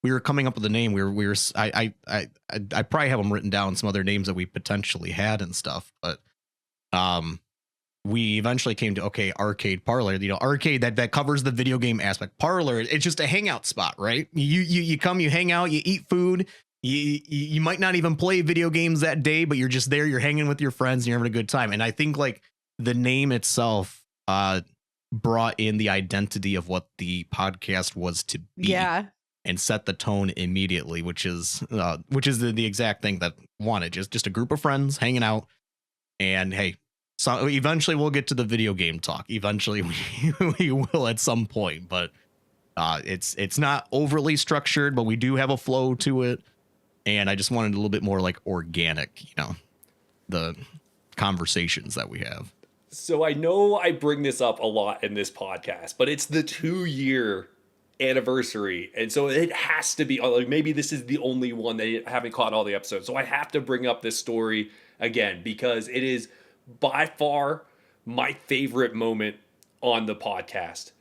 were coming up with the name, I probably have them written down, some other names that we potentially had and stuff, but we eventually came to arcade parlor, arcade that covers the video game aspect. Parlor, it's just a hangout spot, right? You come, you hang out, you eat food, you might not even play video games that day, but you're just there, you're hanging with your friends and you're having a good time. And I think like the name itself brought in the identity of what the podcast was to be. Yeah. And set the tone immediately, which is the exact thing that I wanted. Just a group of friends hanging out, and hey, so eventually we'll get to the video game talk. Eventually we will at some point, but it's not overly structured, but we do have a flow to it, and I just wanted a little bit more like organic, the conversations that we have. So I know I bring this up a lot in this podcast, but it's the 2-year anniversary, and so it has to be like maybe this is the only one they haven't caught all the episodes, so I have to bring up this story again because it is by far my favorite moment on the podcast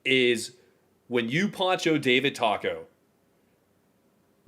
is when you Poncho David Taco,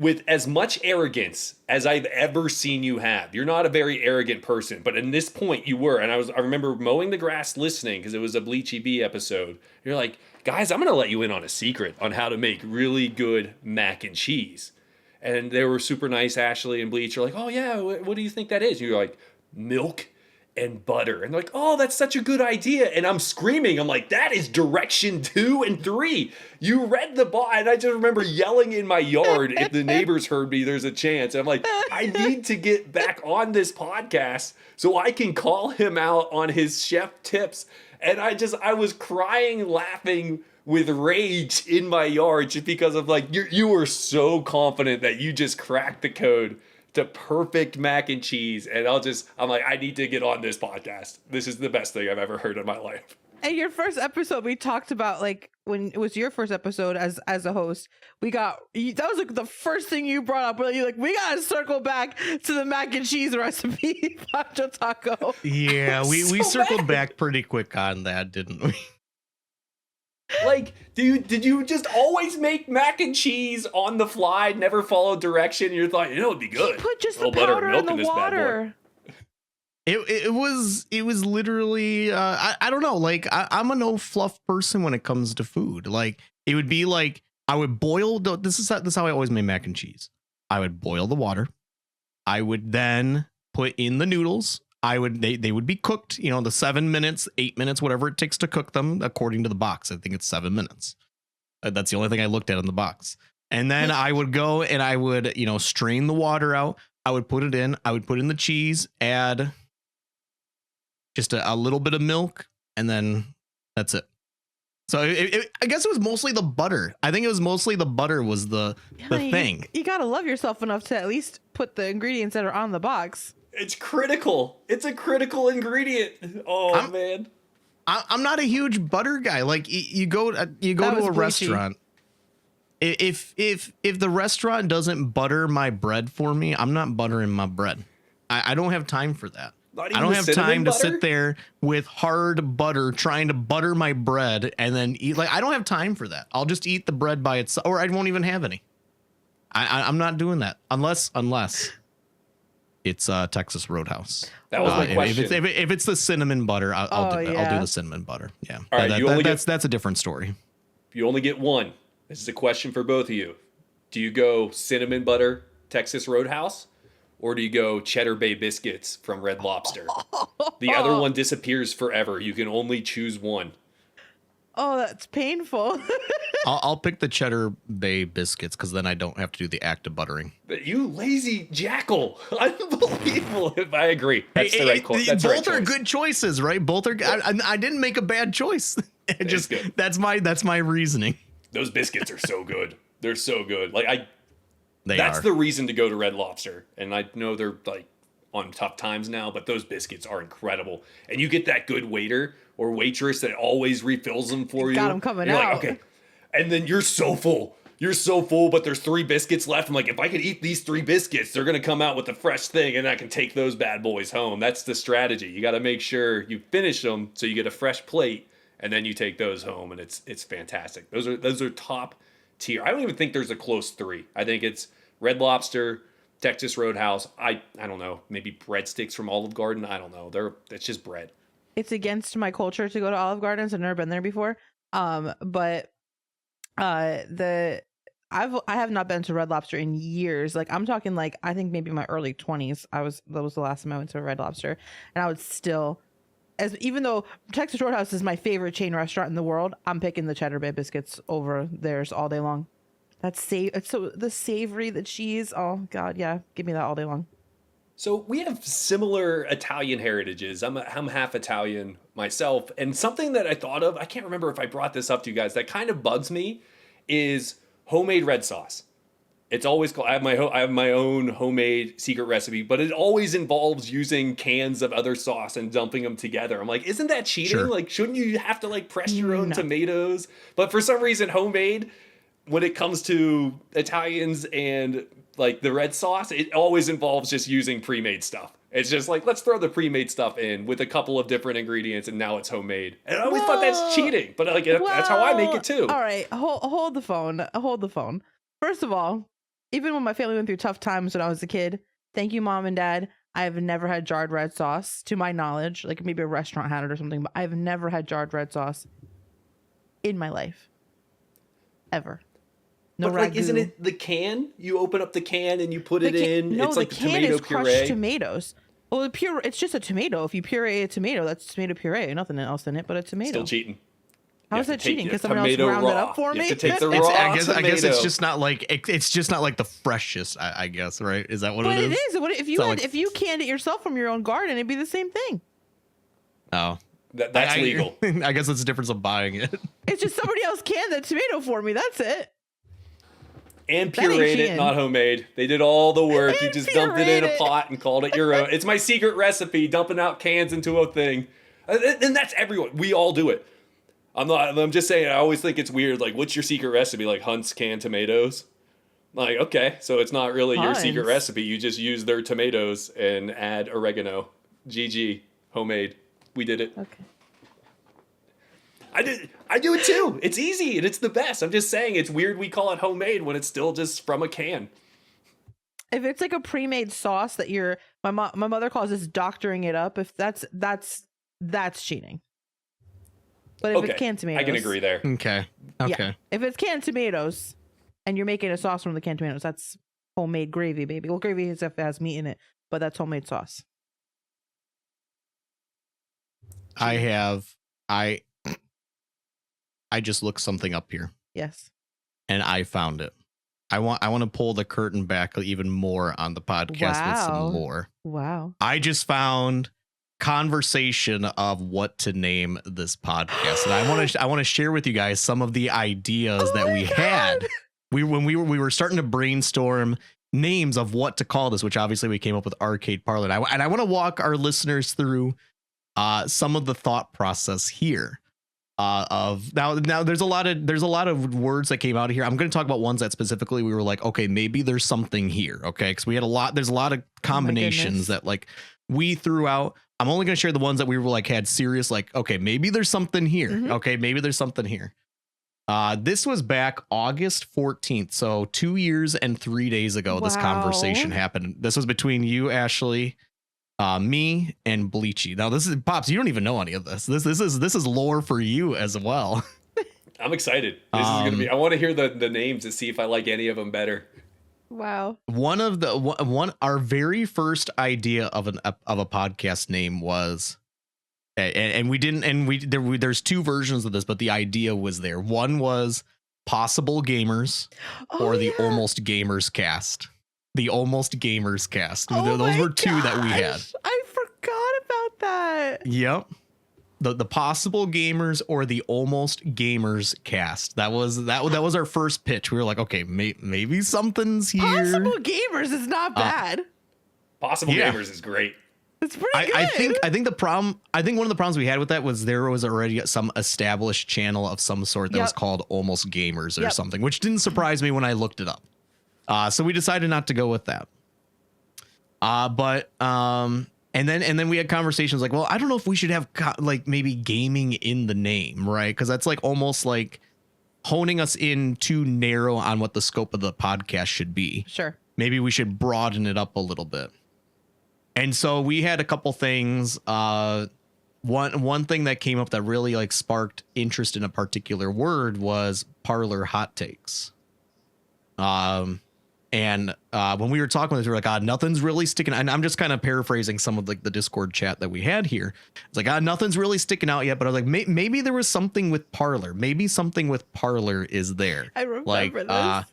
with as much arrogance as I've ever seen you have. You're not a very arrogant person, but in this point you were. And I remember mowing the grass listening because it was a Bleachy B episode. You're like, guys, I'm going to let you in on a secret on how to make really good mac and cheese. And they were super nice, Ashley and Bleach. You're like, oh yeah, what do you think that is? And you're like, milk and butter. And they're like, oh, that's such a good idea. And I'm screaming. I'm like, that is direction 2 and 3. You read the box. And I just remember yelling in my yard. If the neighbors heard me, there's a chance. And I'm like, I need to get back on this podcast so I can call him out on his chef tips. And I was crying, laughing with rage in my yard just because of like, you were so confident that you just cracked the code to perfect mac and cheese. And I'm like, I need to get on this podcast. This is the best thing I've ever heard in my life. And your first episode, we talked about like when it was your first episode as a host. That was like the first thing you brought up. Where you like, we gotta circle back to the mac and cheese recipe, PonchoTaco. Yeah, we So circled mad. back pretty quick on that, didn't we? Like, did you just always make mac and cheese on the fly, never follow direction? You thought, it'd be good. Put just the Little butter and powder milk in the in this bad boy. water. It was literally I don't know, like I'm a no fluff person when it comes to food. Like it would be like I would boil this is how I always made mac and cheese. I would boil the water. I would then put in the noodles. They would be cooked, the 7 minutes, 8 minutes, whatever it takes to cook them according to the box. I think it's 7 minutes. That's the only thing I looked at in the box. And then I would go and I would, strain the water out. I would put it in. I would put in the cheese, add just a little bit of milk, and then that's it. So I guess it was mostly the butter. I think it was mostly the butter was the thing. You gotta love yourself enough to at least put the ingredients that are on the box. It's critical. It's a critical ingredient. Oh, man. I'm not a huge butter guy. Like you go to a restaurant. If the restaurant doesn't butter my bread for me, I'm not buttering my bread. I don't have time for that. I don't have time to sit there with hard butter trying to butter my bread and then eat. Like, I don't have time for that. I'll just eat the bread by itself, or I won't even have any. I'm not doing that unless it's Texas Roadhouse. That was my question. If it's the cinnamon butter, I'll do the cinnamon butter. Yeah. All right, that's a different story. You only get one. This is a question for both of you. Do you go cinnamon butter Texas Roadhouse, or do you go Cheddar Bay biscuits from Red Lobster? The other one disappears forever. You can only choose one. Oh, that's painful. I'll pick the Cheddar Bay biscuits because then I don't have to do the act of buttering. You lazy jackal. Unbelievable. I agree. That's the right choice. Both are good choices, right? Both are. I didn't make a bad choice. That's my reasoning. Those biscuits are so good. They're so good. Like They That's are. the reason to go to Red Lobster. And I know they're like on tough times now, but those biscuits are incredible. And you get that good waiter or waitress that always refills them for you. Got them coming You're out. like, okay. And then you're so full. You're so full, but there's 3 biscuits left. I'm like, if I could eat these 3 biscuits, they're going to come out with a fresh thing and I can take those bad boys home. That's the strategy. You got to make sure you finish them so you get a fresh plate and then you take those home, and it's fantastic. Those are top tier. I don't even think there's a close 3. I think it's Red Lobster, Texas Roadhouse. I don't know. Maybe breadsticks from Olive Garden. I don't know. It's just bread. It's against my culture to go to Olive Gardens. I've never been there before. But I have not been to Red Lobster in years. Like I'm talking like I think maybe my early 20s. That was the last time I went to a Red Lobster, and I would still, even though Texas Roadhouse is my favorite chain restaurant in the world, I'm picking the Cheddar Bay biscuits over theirs all day long. It's so the savory, the cheese. Oh God, yeah, give me that all day long. So we have similar Italian heritages. I'm half Italian myself, and something that I thought of, I can't remember if I brought this up to you guys, that kind of bugs me, is homemade red sauce. It's always called. I have my own homemade secret recipe, but it always involves using cans of other sauce and dumping them together. I'm like, isn't that cheating? Sure. Like, shouldn't you have to like press your own No. tomatoes? But for some reason, homemade, when it comes to Italians and like the red sauce, it always involves just using pre-made stuff. It's just like, let's throw the pre-made stuff in with a couple of different ingredients, and now it's homemade. And I always thought that's cheating, but like that's how I make it too. All right, hold the phone. Hold the phone. First of all, even when my family went through tough times when I was a kid, thank you, Mom and Dad. I have never had jarred red sauce, to my knowledge. Like maybe a restaurant had it or something, but I've never had jarred red sauce in my life, ever. No but like, ragu. isn't it the can? You open up the can and you put it in. No, it's like the can tomato is crushed puree. tomatoes. Well, it's just a tomato. If you puree a tomato, that's tomato puree. Nothing else in it, but a tomato. Still cheating. How You is have that to take cheating? the Because someone else tomato ground it raw. up for You me? have to take the It's, raw I guess it's tomato. just not like it's just not like the freshest. I guess, right? Is that what But it is? it is. What if you not had, like- if you canned it yourself from your own garden, it'd be the same thing. Oh, That's legal. I guess it's the difference of buying it. It's just somebody else canned the tomato for me. That's it. And That ain't pureed it, cheating. not homemade. They did all the work. You And just dumped it in a pureed it. pot and called it your own. It's my secret recipe, dumping out cans into a thing. And that's everyone. We all do it. I'm just saying, I always think it's weird. Like, what's your secret recipe? Like Hunt's canned tomatoes. Like, okay, so it's not really your secret Hunt's. recipe. You just use their tomatoes and add oregano. GG, homemade. We did it. Okay. I do it too. It's easy and it's the best. I'm just saying it's weird we call it homemade when it's still just from a can. If it's like a pre-made sauce that my mother calls this doctoring it up. If that's cheating. But if Okay, it's canned tomatoes, I can agree there. Okay. Yeah. If it's canned tomatoes and you're making a sauce from the canned tomatoes, that's homemade gravy, baby. Well, gravy is if it has meat in it, but that's homemade sauce. I just looked something up here Yes. and I found it. I want to pull the curtain back even more on the podcast with some Wow. lore. Wow. I just found conversation of what to name this podcast, and I want to share with you guys some of the ideas that we had. When we were starting to brainstorm names of what to call this, which obviously we came up with Arcade Parlor, and I want to walk our listeners through some of the thought process here. Of now there's a lot of words that came out of here. I'm going to talk about ones that specifically we were like, okay, maybe there's something here. Okay. Cause there's a lot of combinations that like we threw out. I'm only going to share the ones that we were like, had serious, like, okay, maybe there's something here. Mhm. Okay. Maybe there's something here. This was back August 14th. So 2 years and 3 days ago, this conversation happened. This was between you, Ashley, me and Bleachy. Now this is Pops. You don't even know any of this. This is lore for you as well. I'm excited. This is gonna be. I want to hear the names to see if I like any of them better. Wow. Our very first idea of a podcast name was, there's two versions of this, but the idea was there. One was Possible Gamers or the Almost Gamers Cast. The Almost Gamers Cast. Those were two that we had. I forgot about that. Yep. The Possible Gamers or the Almost Gamers Cast. That was our first pitch. We were like, okay, maybe something's here. Possible Gamers is not bad. Possible Gamers is great. It's pretty good. I think one of the problems we had with that was there was already some established channel of some sort that was called Almost Gamers or something, which didn't surprise me when I looked it up. So we decided not to go with that. And then we had conversations like, well, I don't know if we should have like maybe gaming in the name, right? Because that's like almost like honing us in too narrow on what the scope of the podcast should be. Sure. Maybe we should broaden it up a little bit. And so we had a couple things. One thing that came up that really like sparked interest in a particular word was parlor hot takes. And when we were talking with it, we were like, nothing's really sticking. And I'm just kind of paraphrasing some of like the Discord chat that we had here. It's like, nothing's really sticking out yet. But I was like, maybe there was something with parlor. Maybe something with parlor is there. I remember this.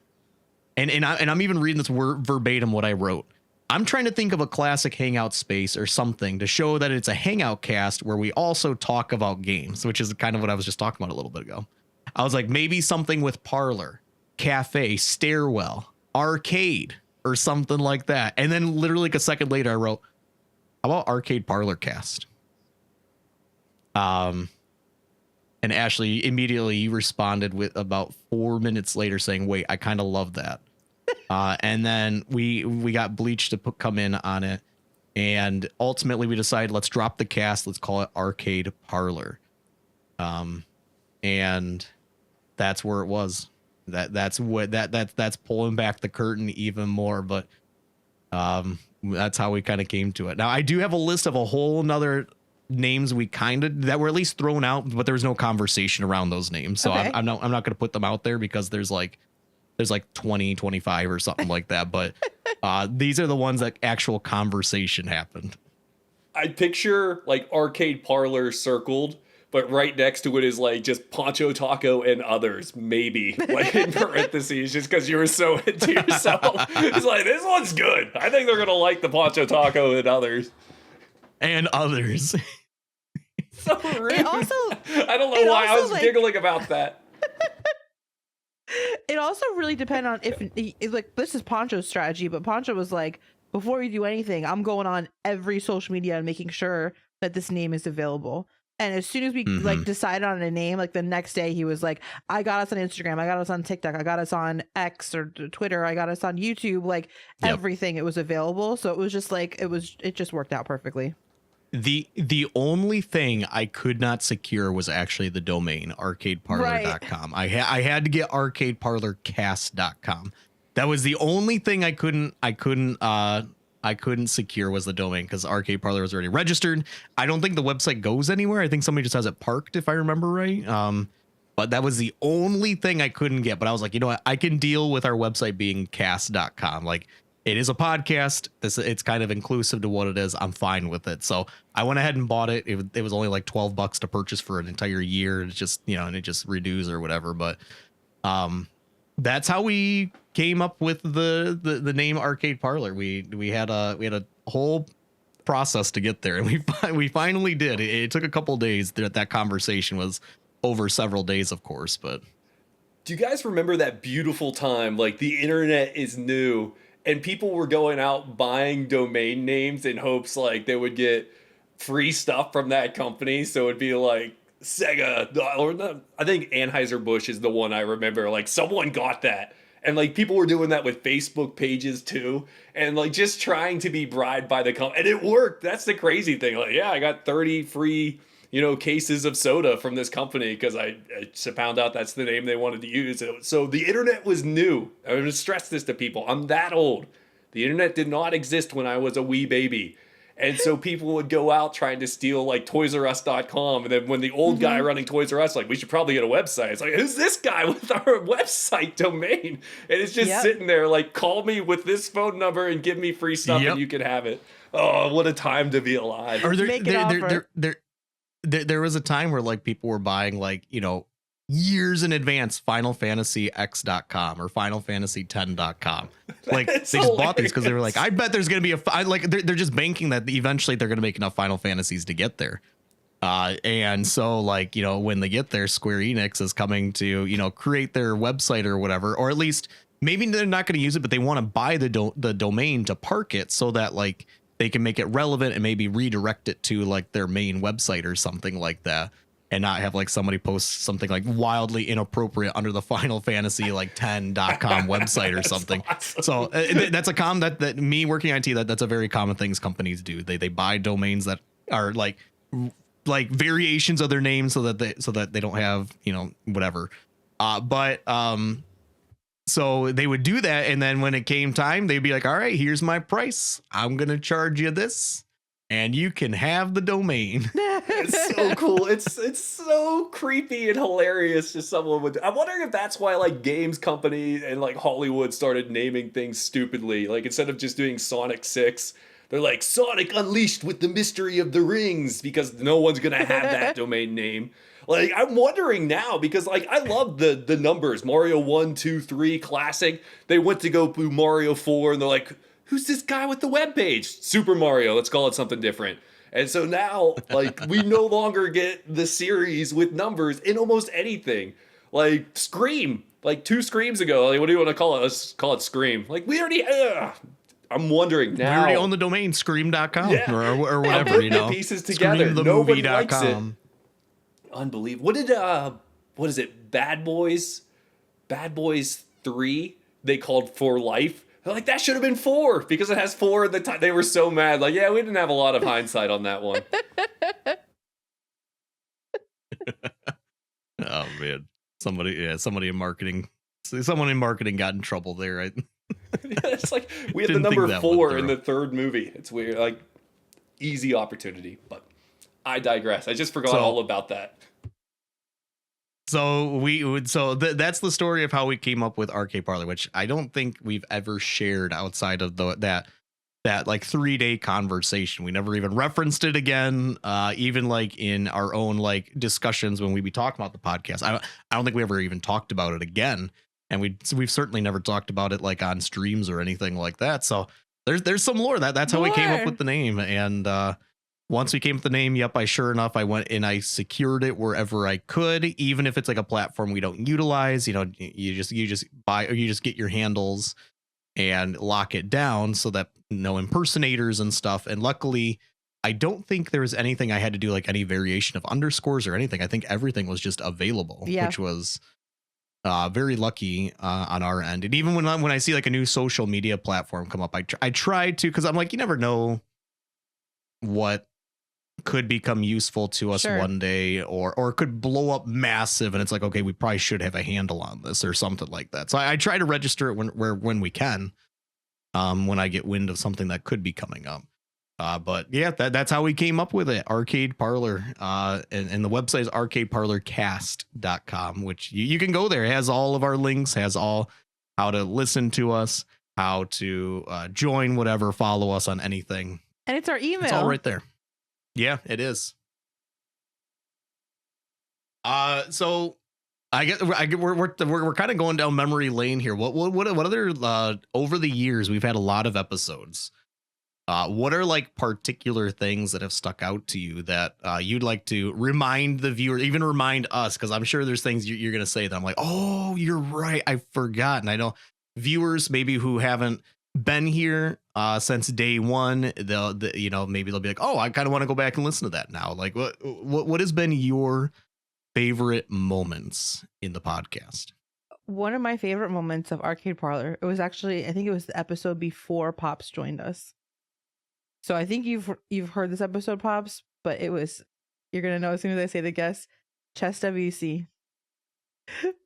And I'm even reading this word verbatim what I wrote. I'm trying to think of a classic hangout space or something to show that it's a hangout cast where we also talk about games, which is kind of what I was just talking about a little bit ago. I was like, maybe something with parlor, cafe, stairwell, arcade, or something like that. And then literally like a second later, I wrote, how about arcade parlor cast? And Ashley, immediately you responded with about 4 minutes later saying, wait, I kind of love that. And then we got Bleach to come in on it. And ultimately we decided, let's drop the cast. Let's call it Arcade Parlor. And that's where it was. That's pulling back the curtain even more. But that's how we kind of came to it. Now I do have a list of a whole nother names that were at least thrown out, but there was no conversation around those names. So Okay. I'm not going to put them out there because there's like 20, 25 or something like that. But these are the ones that actual conversation happened. I picture like arcade parlor circled, but right next to it is like just PonchoTaco and others, maybe like in parentheses, just because you were so into yourself. It's like, this one's good. I think they're gonna like the PonchoTaco and others. And others. So rude. It also, I don't know why I was like, giggling about that. It also really depends on if like this is Poncho's strategy, but Poncho was like, before you do anything, I'm going on every social media and making sure that this name is available. And as soon as we like decided on a name, like the next day he was like, I got us on Instagram, I got us on TikTok, I got us on X or Twitter, I got us on YouTube, like everything, it was available. So it was just like, it just worked out perfectly. The only thing I could not secure was actually the domain arcadeparlor.com. I had to get arcadeparlorcast.com. That was the only thing I couldn't secure was the domain, because Arcade Parlor was already registered. I don't think the website goes anywhere. I think somebody just has it parked, if I remember right. But that was the only thing I couldn't get. But I was like, you know what? I can deal with our website being cast.com. Like, it is a podcast. It's kind of inclusive to what it is. I'm fine with it. So I went ahead and bought it. It was only like $12 to purchase for an entire year. It's just, and it just reduces or whatever. But that's how we came up with the name Arcade Parlor. We had a whole process to get there, and we finally did. It took a couple of days. That conversation was over several days, of course. But do you guys remember that beautiful time? Like, the internet is new, and people were going out buying domain names in hopes like they would get free stuff from that company. So it'd be like Sega, or not, I think Anheuser-Busch is the one I remember. Like, someone got that. And like, people were doing that with Facebook pages too, and like just trying to be bribed by the company, and it worked. That's the crazy thing. Like, yeah, I got 30 free, cases of soda from this company because I found out that's the name they wanted to use. So the internet was new. I'm going to stress this to people. I'm that old. The internet did not exist when I was a wee baby. And so people would go out trying to steal like ToysRUs.com. And then when the old guy running Toys R Us, like, we should probably get a website. It's like, who's this guy with our website domain? And it's just sitting there like, call me with this phone number and give me free stuff and you can have it. Oh, what a time to be alive. Or there was a time where like people were buying like, years in advance FinalFantasyX.com or FinalFantasy10.com. Like, they just bought these because they were like, I bet there's going to be they're just banking that eventually they're going to make enough Final Fantasies to get there. And so like, when they get there, Square Enix is coming to, create their website or whatever, or at least maybe they're not going to use it, but they want to buy the domain to park it so that like they can make it relevant and maybe redirect it to like their main website or something like that. And not have like somebody post something like wildly inappropriate under the Final Fantasy like 10.com website or something. Awesome. So that's that me working IT, that's a very common things companies do. They buy domains that are like variations of their name so that they don't have, whatever. So they would do that. And then when it came time, they'd be like, all right, here's my price. I'm going to charge you this, and you can have the domain. It's so cool. It's so creepy and hilarious. Just someone would. I'm wondering if that's why like games company and like Hollywood started naming things stupidly. Like, instead of just doing Sonic 6, they're like Sonic Unleashed with the Mystery of the Rings, because no one's gonna have that domain name. Like, I'm wondering now, because like I love the numbers. Mario 1, 2, 3 classic. They went to go through Mario 4 and they're like, who's this guy with the webpage? Super Mario. Let's call it something different. And so now, like, we no longer get the series with numbers in almost anything. Like, Scream. Like, 2 Screams ago. Like, what do you want to call it? Let's call it Scream. Like, we already... I'm wondering now. We already own the domain, Scream.com or whatever, the pieces together. Nobody likes it. Unbelievable. What is it? Bad Boys 3, they called For Life. Like, that should have been 4 because it has 4 at the time. They were so mad. Like, yeah, we didn't have a lot of hindsight on that one. Oh man, somebody in marketing got in trouble there, right? It's like we had the number 4 in the 3rd movie. It's weird. Like, easy opportunity, but I digress. I just forgot all about that. So that's the story of how we came up with Arcade Parlor, which I don't think we've ever shared outside of that like 3-day conversation. We never even referenced it again, even like in our own like discussions when we be talking about the podcast. I don't think we ever even talked about it again, and we've certainly never talked about it like on streams or anything like that. So there's some lore that's how we came up with the name. And once we came up with the name, sure enough, I went and I secured it wherever I could, even if it's like a platform we don't utilize. You just buy, or you just get your handles and lock it down so that no impersonators and stuff. And luckily, I don't think there was anything I had to do, like any variation of underscores or anything. I think everything was just available, Yeah. which was very lucky on our end. And even when I see like a new social media platform come up, I try to, because I'm like, you never know what could become useful to us Sure. one day, or it could blow up massive, and it's like, okay, we probably should have a handle on this or something like that. So I try to register it when we can, when I get wind of something that could be coming up. But yeah, that's how we came up with it. Arcade Parlor. And the website is arcadeparlorcast.com, which you can go there. It has all of our links, has all how to listen to us, how to join whatever, follow us on anything. And it's our email. It's all right there. Yeah, it is. So we're kind of going down memory lane here. What other over the years we've had a lot of episodes. What are like particular things that have stuck out to you that you'd like to remind the viewer, even remind us? Because I'm sure there's things you're going to say that I'm like, oh, you're right, I forgot. And I know viewers maybe who haven't been here since day one, maybe they'll be like, oh, I kind of want to go back and listen to that now. Like, what has been your favorite moments in the podcast? One of my favorite moments of Arcade Parlor, it was actually, I think it was the episode before Pops joined us. So I think you've heard this episode, Pops, but you're gonna know as soon as I say the guest, Chess WC.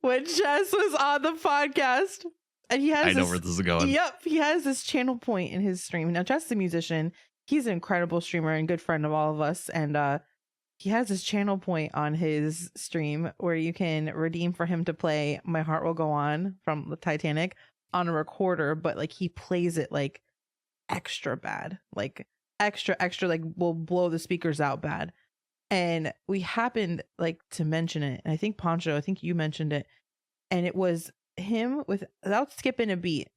When Chess was on the podcast, and I know where this is going. Yep, he has this channel point in his stream. Now Chess is a musician. He's an incredible streamer and good friend of all of us, and he has this channel point on his stream where you can redeem for him to play "My Heart Will Go On" from the Titanic on a recorder, but like he plays it like extra bad, like extra like will blow the speakers out bad. And we happened like to mention it, and I think Poncho, I think you mentioned it, and it was him without skipping a beat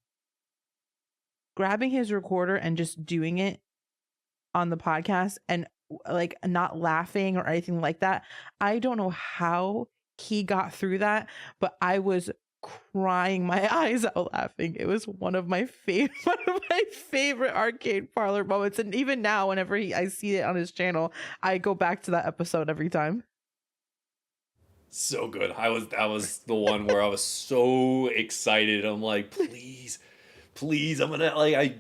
grabbing his recorder and just doing it on the podcast, and like not laughing or anything like that. I don't know how he got through that, but I was crying my eyes out laughing. It was one of my favorite Arcade Parlor moments, and even now whenever I see it on his channel, I go back to that episode every time. So good. That was the one where I was so excited. I'm like, please, I'm gonna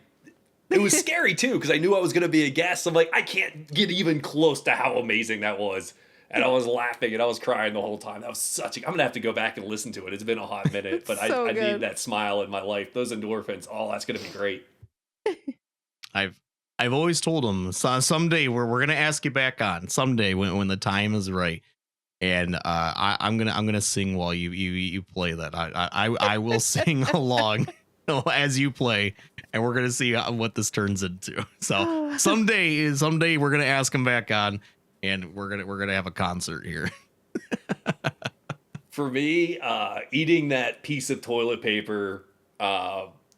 it was scary too, because I knew I was gonna be a guest. I'm like, I can't get even close to how amazing that was. And I was laughing and I was crying the whole time. That was I'm gonna have to go back and listen to it. It's been a hot minute, but So I good. need that smile in my life. Those endorphins. Oh, that's gonna be great. I've always told him someday we're gonna ask you back on someday when the time is right. And I'm gonna sing while you play that. I will sing along as you play, and we're gonna see what this turns into. So someday we're gonna ask him back on, and we're gonna have a concert here. For me, eating that piece of toilet paper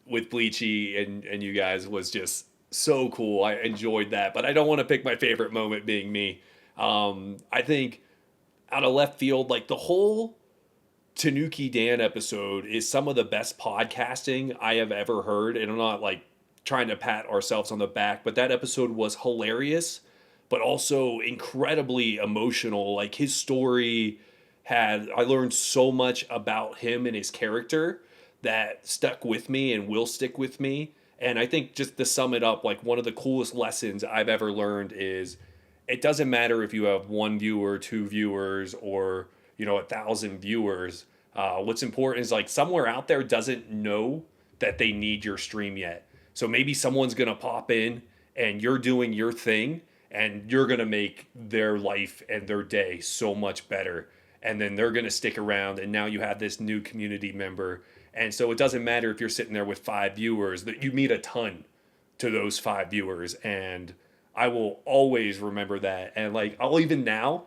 with Bleachy and you guys was just so cool. I enjoyed that, but I don't want to pick my favorite moment being me. I think out of left field, like the whole Tanuki Dan episode is some of the best podcasting I have ever heard. And I'm not like trying to pat ourselves on the back, but that episode was hilarious, but also incredibly emotional. Like his story I learned so much about him and his character that stuck with me and will stick with me. And I think just to sum it up, like one of the coolest lessons I've ever learned is it doesn't matter if you have 1 viewer, 2 viewers, or 1,000 viewers. What's important is like somewhere out there doesn't know that they need your stream yet. So maybe someone's gonna pop in and you're doing your thing and you're gonna make their life and their day so much better. And then they're gonna stick around, and now you have this new community member. And so it doesn't matter if you're sitting there with 5 viewers, that you mean a ton to those 5 viewers. And I will always remember that. And like, I'll even now,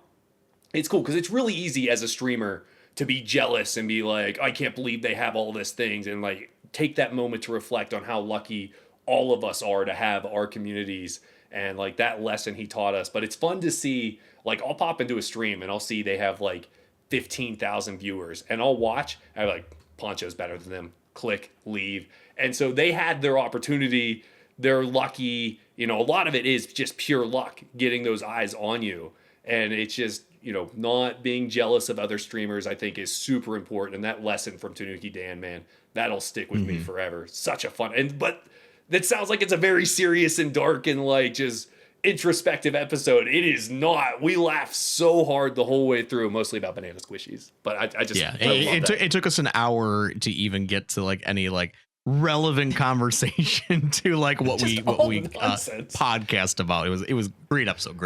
it's cool because it's really easy as a streamer to be jealous and be like, I can't believe they have all these things. And like, take that moment to reflect on how lucky all of us are to have our communities and like that lesson he taught us. But it's fun to see, like, I'll pop into a stream and I'll see they have like 15,000 viewers and I'll watch. I'm like, Poncho's better than them. Click, leave. And so they had their opportunity. they're lucky. You know, a lot of it is just pure luck getting those eyes on you. And it's just, you know, not being jealous of other streamers, I think, is super important. And that lesson from Tanuki Dan, man, that'll stick with me forever. Such a fun, but that sounds like it's a very serious and dark and like just introspective episode. It is not. We laughed so hard the whole way through, mostly about banana squishies. But I just, yeah, I it took us an hour to even get to like any like relevant conversation to like what we podcast about. It was great episode.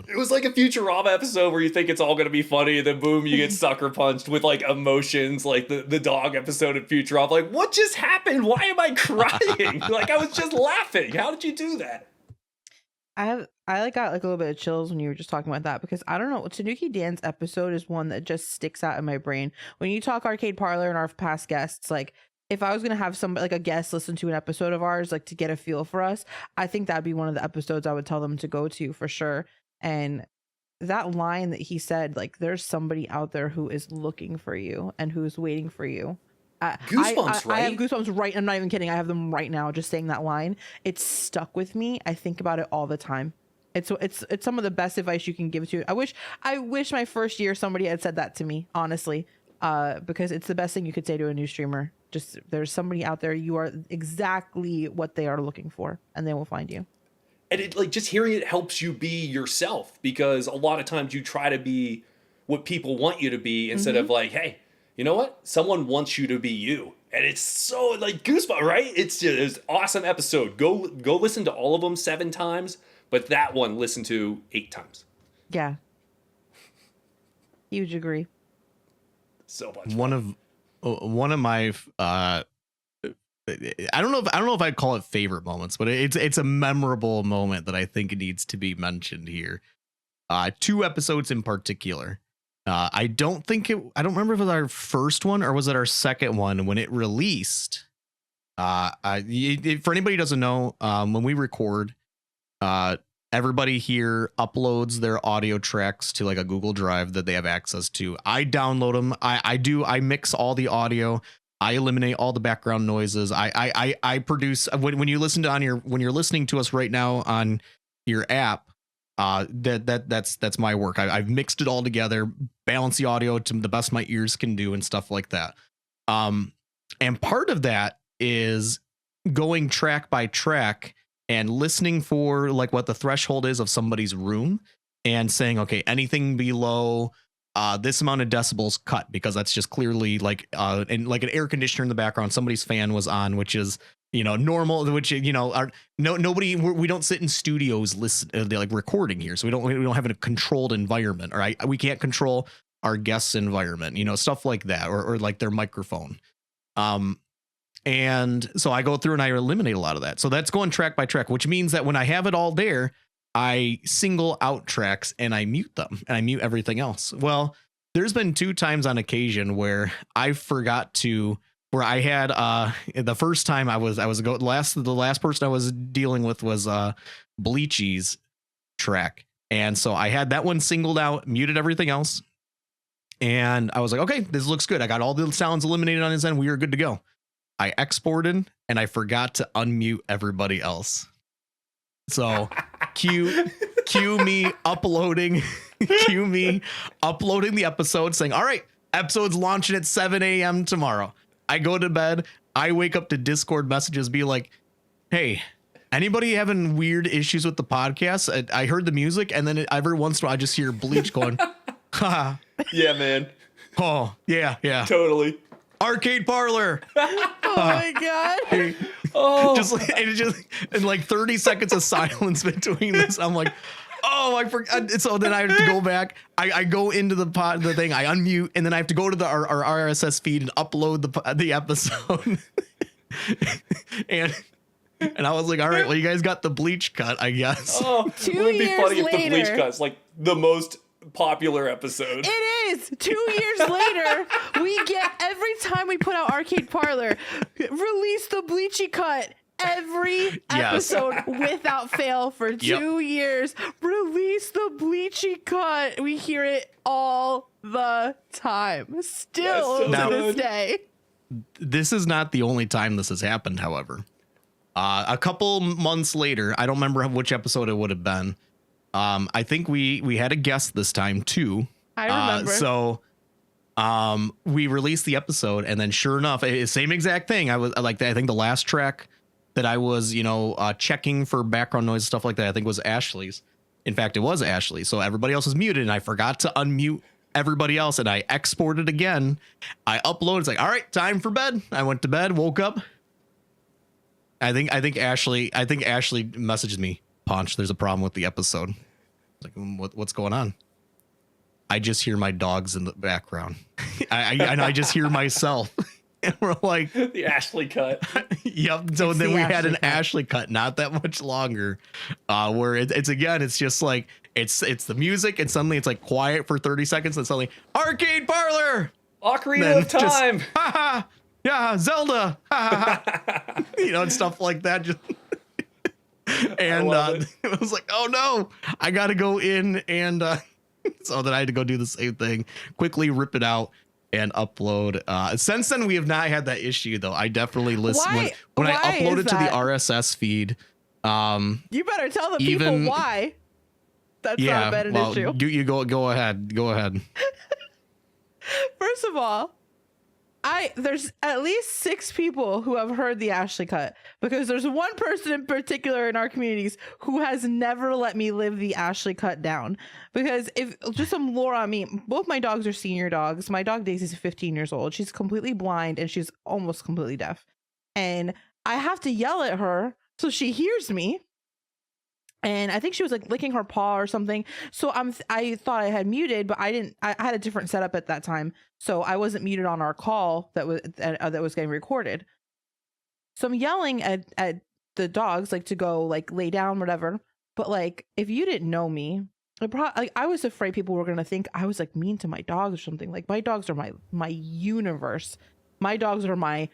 It was like a Futurama episode where you think it's all going to be funny, and then boom, you get sucker punched with like emotions, like the dog episode of Futurama. Like, what just happened? Why am I crying? Like, I was just laughing. How did you do that? I like got like a little bit of chills when you were just talking about that, because I don't know, Tanuki Dan's episode is one that just sticks out in my brain. When you talk Arcade Parlor and our past guests, like if I was gonna have somebody like a guest listen to an episode of ours, like to get a feel for us, I think that'd be one of the episodes I would tell them to go to for sure. And that line that he said, like, there's somebody out there who is looking for you and who's waiting for you. Goosebumps, right? I have goosebumps right. I'm not even kidding. I have them right now just saying that line. It's stuck with me. I think about it all the time. It's some of the best advice you can give to it. I wish my first year somebody had said that to me, honestly, because it's the best thing you could say to a new streamer. Just there's somebody out there. You are exactly what they are looking for, and they will find you. And it like just hearing it helps you be yourself, because a lot of times you try to be what people want you to be instead of like, hey, you know what? Someone wants you to be you. And it's so like goosebumps, right? It's just an awesome episode. Go listen to all of them 7 times, but that one listen to 8 times. Yeah. Huge agree. So much. One of my I don't know if I'd call it favorite moments, but it's a memorable moment that I think needs to be mentioned here. 2 episodes in particular. I don't remember if it was our first one or was it our second one when it released. For anybody who doesn't know, when we record, everybody here uploads their audio tracks to like a Google Drive that they have access to. I download them. I mix all the audio. I eliminate all the background noises. I produce when you listen to when you're listening to us right now on your app. That's my work. I've mixed it all together, balanced the audio to the best my ears can do and stuff like that. And part of that is going track by track and listening for like what the threshold is of somebody's room and saying, okay, anything below this amount of decibels cut, because that's just clearly like and like an air conditioner in the background. Somebody's fan was on, which is, you know, normal, which, you know, nobody, we don't sit in studios like recording here. So we don't have a controlled environment, or we can't control our guests' environment, you know, stuff like that, or like their microphone. And so I go through and I eliminate a lot of that. So that's going track by track, which means that when I have it all there, I single out tracks and I mute them and I mute everything else. Well, there's been 2 times on occasion where I forgot to, where I had the first time the last person I was dealing with was Bleachy's track. And so I had that one singled out, muted everything else. And I was like, okay, this looks good. I got all the sounds eliminated on his end. We are good to go. I exported and I forgot to unmute everybody else. So cue me uploading the episode saying, all right, episode's launching at 7 a.m. tomorrow. I go to bed. I wake up to Discord messages be like, hey, anybody having weird issues with the podcast? I heard the music, and then every once in a while I just hear Bleach going, ha. Yeah, man. Oh, yeah. Totally. Arcade Parlor. Oh my god. And like 30 seconds of silence between this. I'm like, oh, I forgot. So then I have to go back. I go into the thing. I unmute, and then I have to go to our RSS feed and upload the episode. and I was like, all right, well, you guys got the Bleach cut, I guess. Oh, it would be funny if the Bleach cut's like the most popular episode. It is. 2 years later, we get, every time we put out Arcade Parlor, release the Bleachy cut. Every episode without fail for 2 years. Release the Bleachy cut. We hear it all the time. Still to this day. This is not the only time this has happened, however. A couple months later, I don't remember which episode it would have been. I think we had a guest this time too. I remember. So we released the episode, and then sure enough, same exact thing. I think the last track that I was, checking for background noise and stuff like that, I think was Ashley's. In fact, it was Ashley. So everybody else was muted, and I forgot to unmute everybody else, and I exported again. I uploaded. It's like, all right, time for bed. I went to bed, woke up. I think Ashley messaged me, Ponch, there's a problem with the episode. Like, what's going on? I just hear my dogs in the background. I just hear myself. And we're like, the Ashley cut. Yep. So then we had an Ashley cut, not that much longer, where it's just like it's the music, and suddenly it's like quiet for 30 seconds, and suddenly arcade parlor, Ocarina of Time. Just, yeah, Zelda, and stuff like that. Just and it was like, oh no, I gotta go in, and so then I had to go do the same thing, quickly rip it out and upload. Since then, we have not had that issue, though. I definitely listen when I upload it to the RSS feed. You better tell the people why. That's not been an issue. You go ahead. Go ahead. First of all, there's at least 6 people who have heard the Ashley cut, because there's one person in particular in our communities who has never let me live the Ashley cut down. Because if just some lore on me, both my dogs are senior dogs. My dog Daisy's 15 years old. She's completely blind, and she's almost completely deaf. And I have to yell at her so she hears me. And I think she was like licking her paw or something. So I thought I had muted, but I didn't. I had a different setup at that time, so I wasn't muted on our call that was getting recorded. So I'm yelling at the dogs, like, to go like lay down, whatever. But like, if you didn't know me, I was afraid people were gonna think I was like mean to my dogs or something. Like, my dogs are my universe. My dogs are my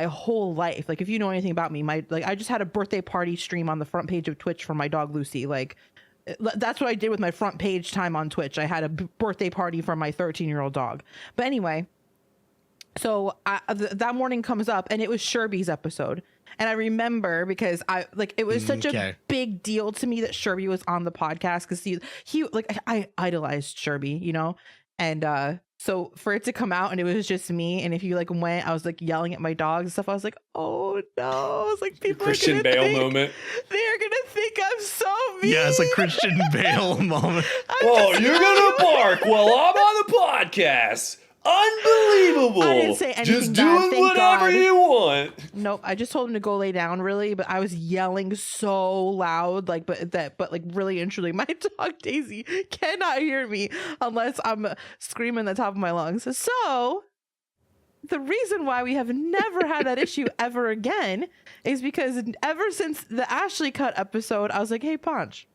whole life. Like, if you know anything about me, I just had a birthday party stream on the front page of Twitch for my dog Lucy. Like, that's what I did with my front page time on Twitch. I had a birthday party for my 13-year-old dog. But anyway, so that morning comes up, and it was Sherby's episode. And I remember, because it was such a big deal to me that Sherby was on the podcast, because he like, I idolized Sherby, and so for it to come out and it was just me, and if you like went, I was like yelling at my dogs and stuff. I was like, oh no! I was like, people Christian Bale moment. They're gonna think I'm so mean. Yeah, it's a Christian Bale moment. Oh, you're gonna bark while I'm on the podcast. Unbelievable. I didn't say anything just bad, doing whatever you want. Nope, I just told him to go lay down, really, but I was yelling so loud, like, but like really and truly, my dog Daisy cannot hear me unless I'm screaming at the top of my lungs. So the reason why we have never had that issue ever again is because ever since the Ashley cut episode, I was like, hey, Ponch,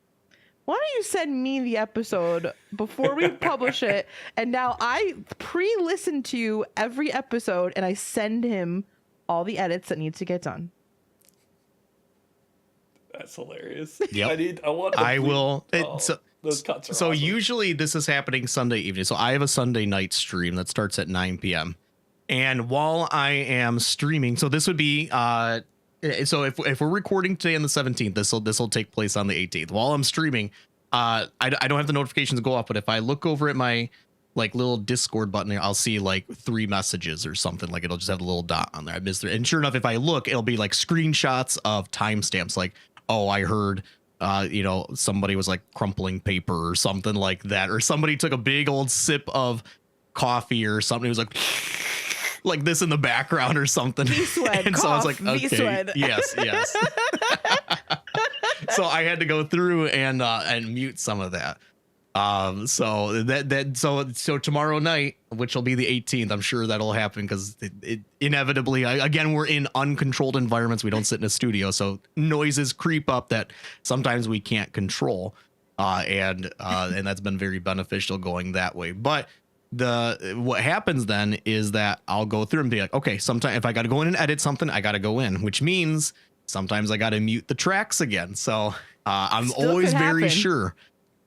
why don't you send me the episode before we publish it? And now I pre-listen to every episode, and I send him all the edits that need to get done. That's hilarious. Yep. I will. Those cuts are so awesome. Usually this is happening Sunday evening. So I have a Sunday night stream that starts at 9 p.m. And while I am streaming, so this would be so if we're recording today on the 17th, this will take place on the 18th. While I'm streaming, I don't have the notifications go off, but if I look over at my like little Discord button, I'll see like 3 messages or something. Like, it'll just have a little dot on there. I missed it. And sure enough, if I look, it'll be like screenshots of timestamps. Like, oh, I heard, somebody was like crumpling paper or something like that, or somebody took a big old sip of coffee or something. It was like this in the background or something. And so I was like, okay, yes. So I had to go through and mute some of that. So tomorrow night, which will be the 18th, I'm sure that'll happen, because it inevitably, again, we're in uncontrolled environments. We don't sit in a studio, so noises creep up that sometimes we can't control. And that's been very beneficial going that way. But what happens then is that I'll go through and be like, okay, sometimes if I got to go in and edit something, I got to go in, which means sometimes I got to mute the tracks again. So I'm always very sure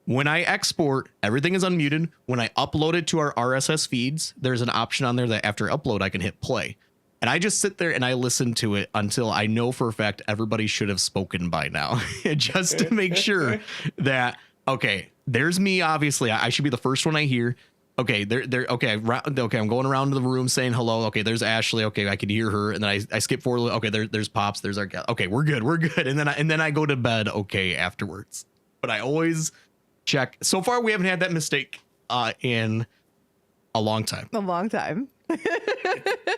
when I export, everything is unmuted. When I upload it to our RSS feeds, there's an option on there that after upload, I can hit play. And I just sit there and I listen to it until I know for a fact everybody should have spoken by now, just to make sure that, okay, there's me. Obviously, I should be the first one I hear. Okay, okay, I'm going around the room saying hello. Okay, there's Ashley. Okay, I can hear her. And then I skip forward. Okay, there's Pops. There's our guest. Okay, we're good. And then I go to bed. Okay, afterwards. But I always check. So far, we haven't had that mistake in a long time. A long time.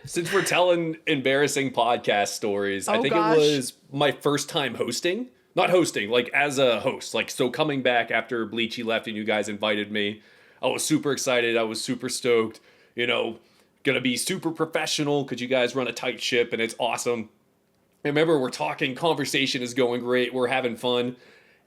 Since we're telling embarrassing podcast stories, I think it was my first time hosting. Not hosting, like as a host. Like, so coming back after Bleachy left and you guys invited me, I was super excited. I was super stoked. Gonna be super professional because you guys run a tight ship and it's awesome. I remember we're talking, conversation is going great. We're having fun.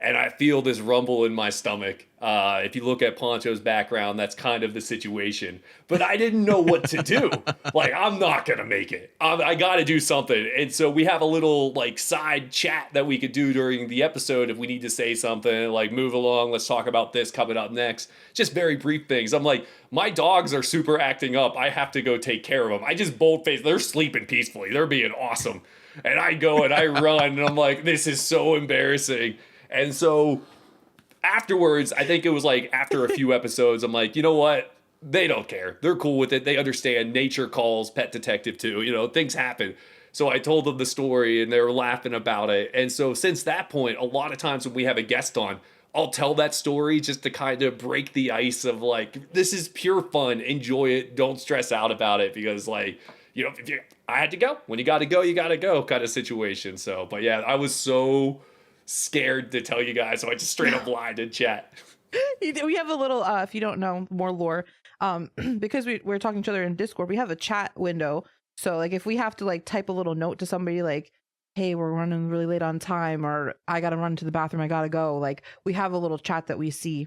And I feel this rumble in my stomach. If you look at Poncho's background, that's kind of the situation. But I didn't know what to do. Like, I'm not going to make it. I got to do something. And so we have a little, like, side chat that we could do during the episode if we need to say something. Like, move along, let's talk about this coming up next. Just very brief things. I'm like, my dogs are super acting up. I have to go take care of them. I just bold-faced. They're sleeping peacefully. They're being awesome. And I go and I run. And I'm like, this is so embarrassing. And so afterwards, I think it was like after a few episodes, I'm like, you know what? They don't care. They're cool with it. They understand. Nature calls, pet detective too. Things happen. So I told them the story and they were laughing about it. And so since that point, a lot of times when we have a guest on, I'll tell that story just to kind of break the ice of like, this is pure fun. Enjoy it. Don't stress out about it because I had to go. When you got to go kind of situation. So, but yeah, I was so scared to tell you guys, so I just straight up lied in chat. We have a little if you don't know more lore, because we're talking to each other in Discord, we have a chat window. So like if we have to like type a little note to somebody like, hey, we're running really late on time, or I gotta run to the bathroom, I gotta go, like we have a little chat that we see.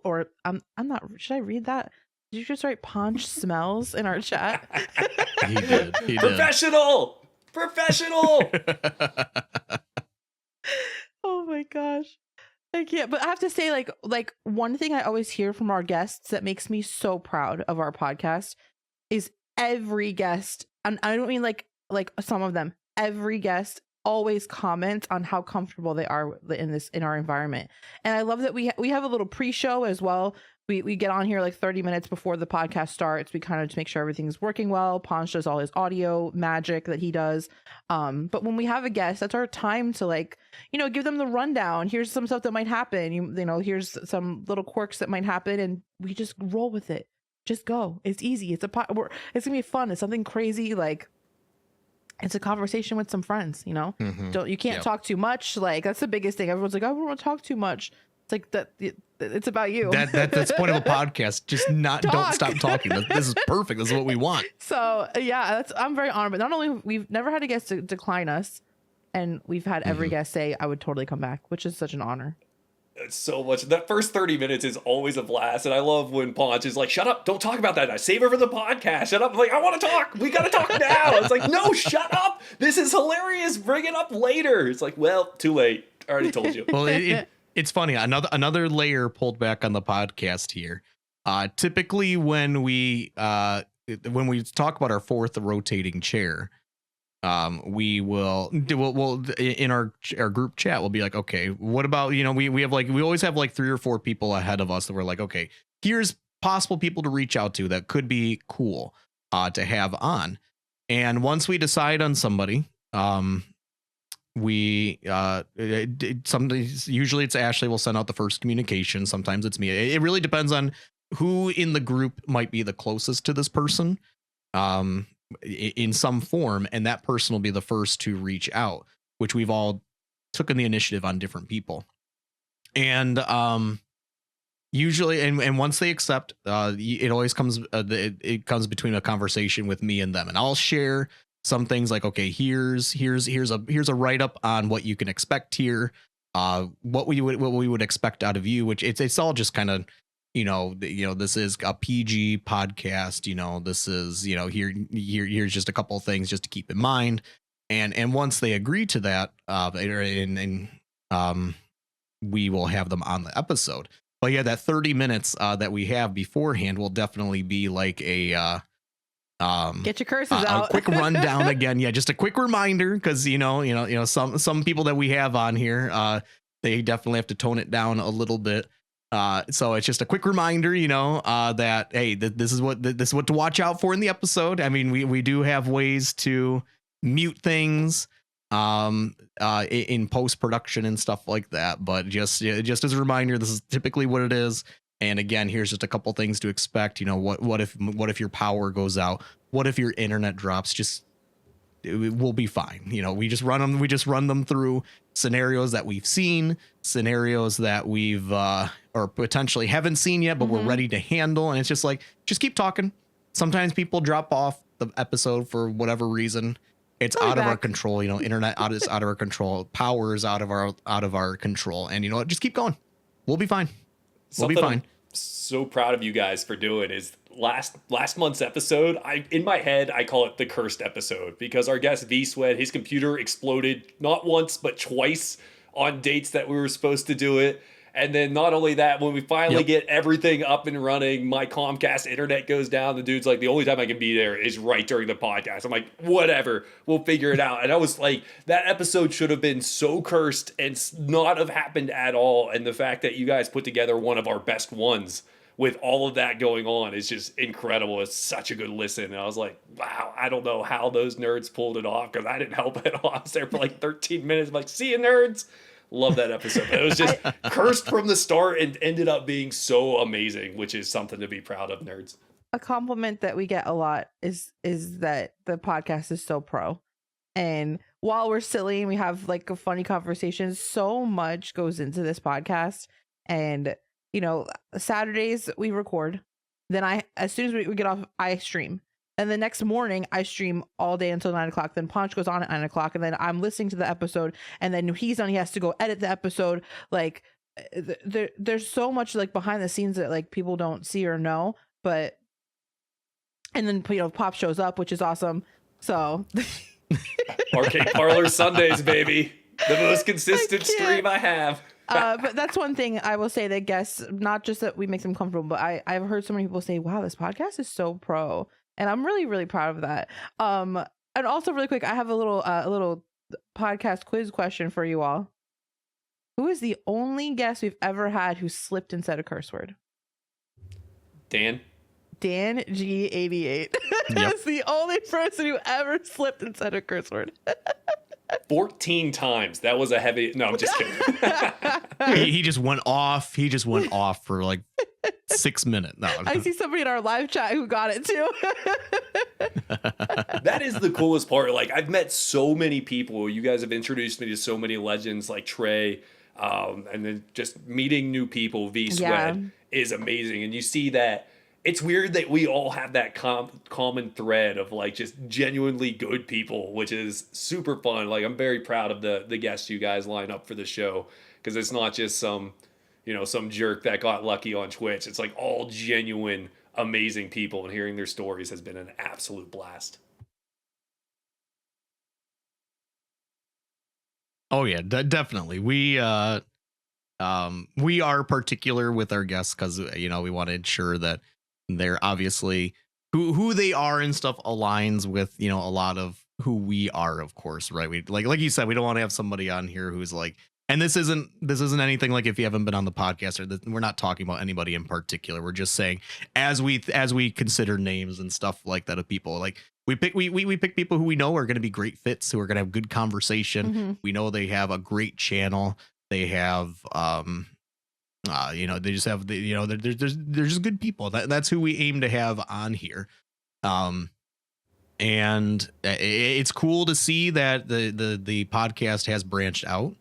Or I'm not, should I read that? Did you just write Ponch smells in our chat? He did. Professional. Oh my gosh. I can't, but I have to say, like one thing I always hear from our guests that makes me so proud of our podcast is every guest, and I don't mean like some of them, every guest always comments on how comfortable they are in our environment. And I love that we have a little pre-show as well. We get on here like 30 minutes before the podcast starts. We kind of just make sure everything's working well. Ponch does all his audio magic that he does. But when we have a guest, that's our time to like, give them the rundown. Here's some stuff that might happen. Here's some little quirks that might happen, and we just roll with it. Just go. It's easy. It's gonna be fun. It's something crazy. Like, it's a conversation with some friends. Mm-hmm. You can't talk too much. Like, that's the biggest thing. Everyone's like, I don't want to talk too much. It's like that. It's about you. That's the point of a podcast. Just don't stop talking. This is perfect. This is what we want. So yeah, I'm very honored. But not only we've never had a guest decline us, and we've had every guest say I would totally come back, which is such an honor. It's so much. That first 30 minutes is always a blast. And I love when Ponch is like, shut up. Don't talk about that. I save it for the podcast. Shut up. I'm like, I want to talk. We got to talk now. It's like, no, shut up. This is hilarious. Bring it up later. It's like, well, too late. I already told you. Well, it's funny. Another layer pulled back on the podcast here. Typically when we talk about our fourth rotating chair, we'll in our group chat, we'll be like, okay, what about, we have we always have like 3 or 4 people ahead of us that we're like, okay, here's possible people to reach out to that could be cool to have on. And once we decide on somebody, usually it's Ashley will send out the first communication. Sometimes it's me. It really depends on who in the group might be the closest to this person in some form, and that person will be the first to reach out, which we've all taken the initiative on different people. And usually and once they accept, it always comes it comes between a conversation with me and them, and I'll share some things like, okay, here's a write-up on what you can expect here, what we would expect out of you, which it's all just kind of, this is a PG podcast, this is, here's just a couple of things just to keep in mind. And once they agree to that, we will have them on the episode. But yeah, that 30 minutes that we have beforehand will definitely be like a Get your curses A out. quick rundown again. Yeah, just a quick reminder, because some people that we have on here, they definitely have to tone it down a little bit. So it's just a quick reminder, that hey, this is what to watch out for in the episode. I mean, we do have ways to mute things in post production and stuff like that, but just as a reminder, this is typically what it is. And again, here's just a couple things to expect. What if your power goes out? What if your internet drops? We'll be fine. We just run them through scenarios that we've seen, scenarios that we've or potentially haven't seen yet, but we're ready to handle. And it's just keep talking. Sometimes people drop off the episode for whatever reason. It's out of our control. Internet is out of our control. Power is out of our control. And just keep going. We'll be fine. We'll be fine. I'm so proud of you guys for doing is last month's episode. In my head, I call it the cursed episode, because our guest V-Sweat, his computer exploded not once but twice on dates that we were supposed to do it. And then not only that, when we finally get everything up and running, my Comcast internet goes down. The dude's like, the only time I can be there is right during the podcast. I'm like, whatever, we'll figure it out. And I was like, that episode should have been so cursed and not have happened at all. And the fact that you guys put together one of our best ones with all of that going on is just incredible. It's such a good listen. And I was like, wow, I don't know how those nerds pulled it off, because I didn't help at all. I was there for like 13 minutes. I'm like, see you, nerds. Love that episode. It was just cursed from the start and ended up being so amazing, which is something to be proud of, nerds. A compliment that we get a lot is that the podcast is so pro. And while we're silly and we have like a funny conversation, so much goes into this podcast. And Saturdays we record. Then as soon as we get off, I stream. And the next morning I stream all day until 9 o'clock. Then Ponch goes on at 9 o'clock. And then I'm listening to the episode. And then he's on, he has to go edit the episode. Like there's so much like behind the scenes that like people don't see or know. But, and then, Pop shows up, which is awesome. So Arcade Parlor Sundays, baby. The most consistent stream I have. But that's one thing I will say that guests, not just that we make them comfortable, but I've heard so many people say, wow, this podcast is so pro. And I'm really, really proud of that. And also really quick, I have a little podcast quiz question for you all. Who is the only guest we've ever had who slipped and said a curse word? Dan G88. That's the only person who ever slipped and said a curse word. 14 times. That was a heavy. No, I'm just kidding. he just went off. He just went off for like 6 minutes. No, I see somebody in our live chat who got it too. That is the coolest part. Like, I've met so many people. You guys have introduced me to so many legends like Trey. And then just meeting new people, V-Sweat is amazing. And you see that it's weird that we all have that common thread of like just genuinely good people, which is super fun. Like, I'm very proud of the guests you guys line up for the show, because it's not just some jerk that got lucky on Twitch. It's like all genuine, amazing people, and hearing their stories has been an absolute blast. Oh yeah, definitely. We are particular with our guests because we want to ensure that they're obviously who they are and stuff aligns with a lot of who we are, of course, right? We like you said, we don't want to have somebody on here who's like, and this isn't anything like if you haven't been on the podcast, or we're not talking about anybody in particular. We're just saying as we consider names and stuff like that of people, like we pick people who we know are going to be great fits, who are going to have good conversation. Mm-hmm. We know they have a great channel. They have they just have they're just good people. That's who we aim to have on here. And it's cool to see that the podcast has branched out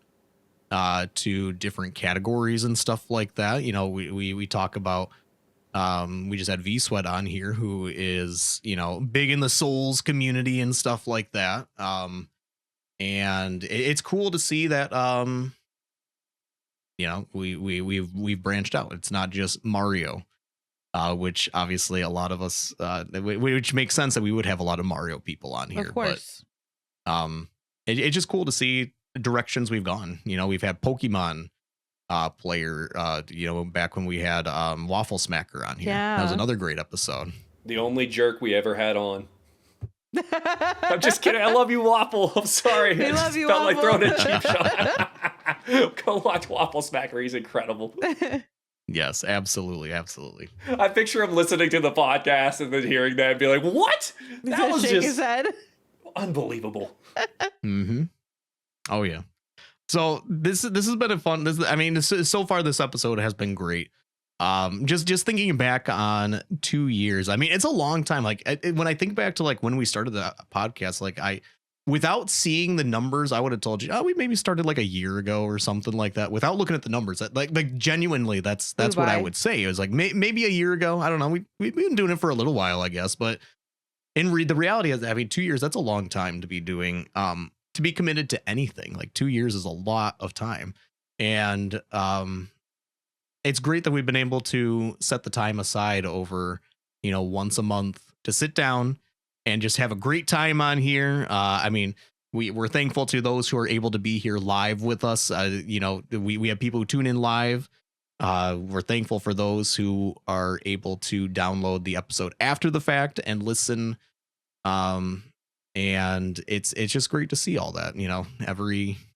to different categories and stuff like that. We talk about we just had V-Sweat on here, who is big in the Souls community and stuff like that. And it's cool to see that we've branched out. It's not just Mario, which obviously a lot of us, which makes sense that we would have a lot of Mario people on here. Of course. But it's just cool to see the directions we've gone. We've had Pokemon player, back when we had Waffle Smacker on here. Yeah. That was another great episode. The only jerk we ever had on. I'm just kidding. I love you, Waffle. I'm sorry. We I love just you, felt like Waffle. throwing a cheap shot. Go watch Waffle Smacker. He's incredible. Yes, absolutely, absolutely. I picture him listening to the podcast and then hearing that and be like, what? He's That gonna was shake his just head. unbelievable. Mm-hmm. Oh yeah. So this has been a fun. So far this episode has been great. Just thinking back on 2 years. I mean, it's a long time. Like when I think back to like when we started the podcast, like without seeing the numbers, I would have told you, oh, we maybe started like a year ago or something like that. Without looking at the numbers, like genuinely, that's what I would say. It was like maybe a year ago. I don't know. We've been doing it for a little while, I guess. But the reality is, I mean, 2 years, that's a long time to be doing. To be committed to anything. Like 2 years is a lot of time, and it's great that we've been able to set the time aside over, once a month to sit down and just have a great time on here. I mean, we're thankful to those who are able to be here live with us. We have people who tune in live. We're thankful for those who are able to download the episode after the fact and listen. And it's just great to see all that,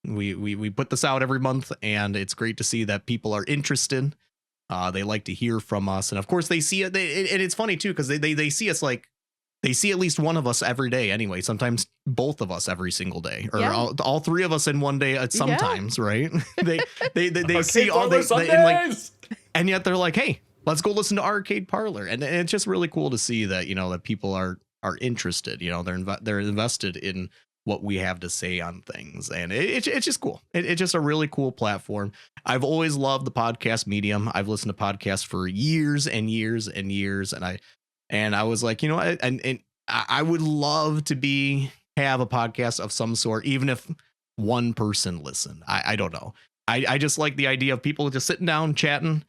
we put this out every month, and it's great to see that people are interested. They like to hear from us. And of course they see it. And it's funny too, because they see us, like they see at least one of us every day anyway, sometimes both of us every single day, or all three of us in one day at sometimes. Yeah. Right. they see all and yet they're like, hey, let's go listen to Arcade Parlor. And it's just really cool to see that, that people are interested, they're invested in what we have to say on things. And it's just cool. It's just a really cool platform. I've always loved the podcast medium. I've listened to podcasts for years and years and years. And I was like, I would love to have a podcast of some sort, even if one person listened. I don't know. I just like the idea of people just sitting down, chatting,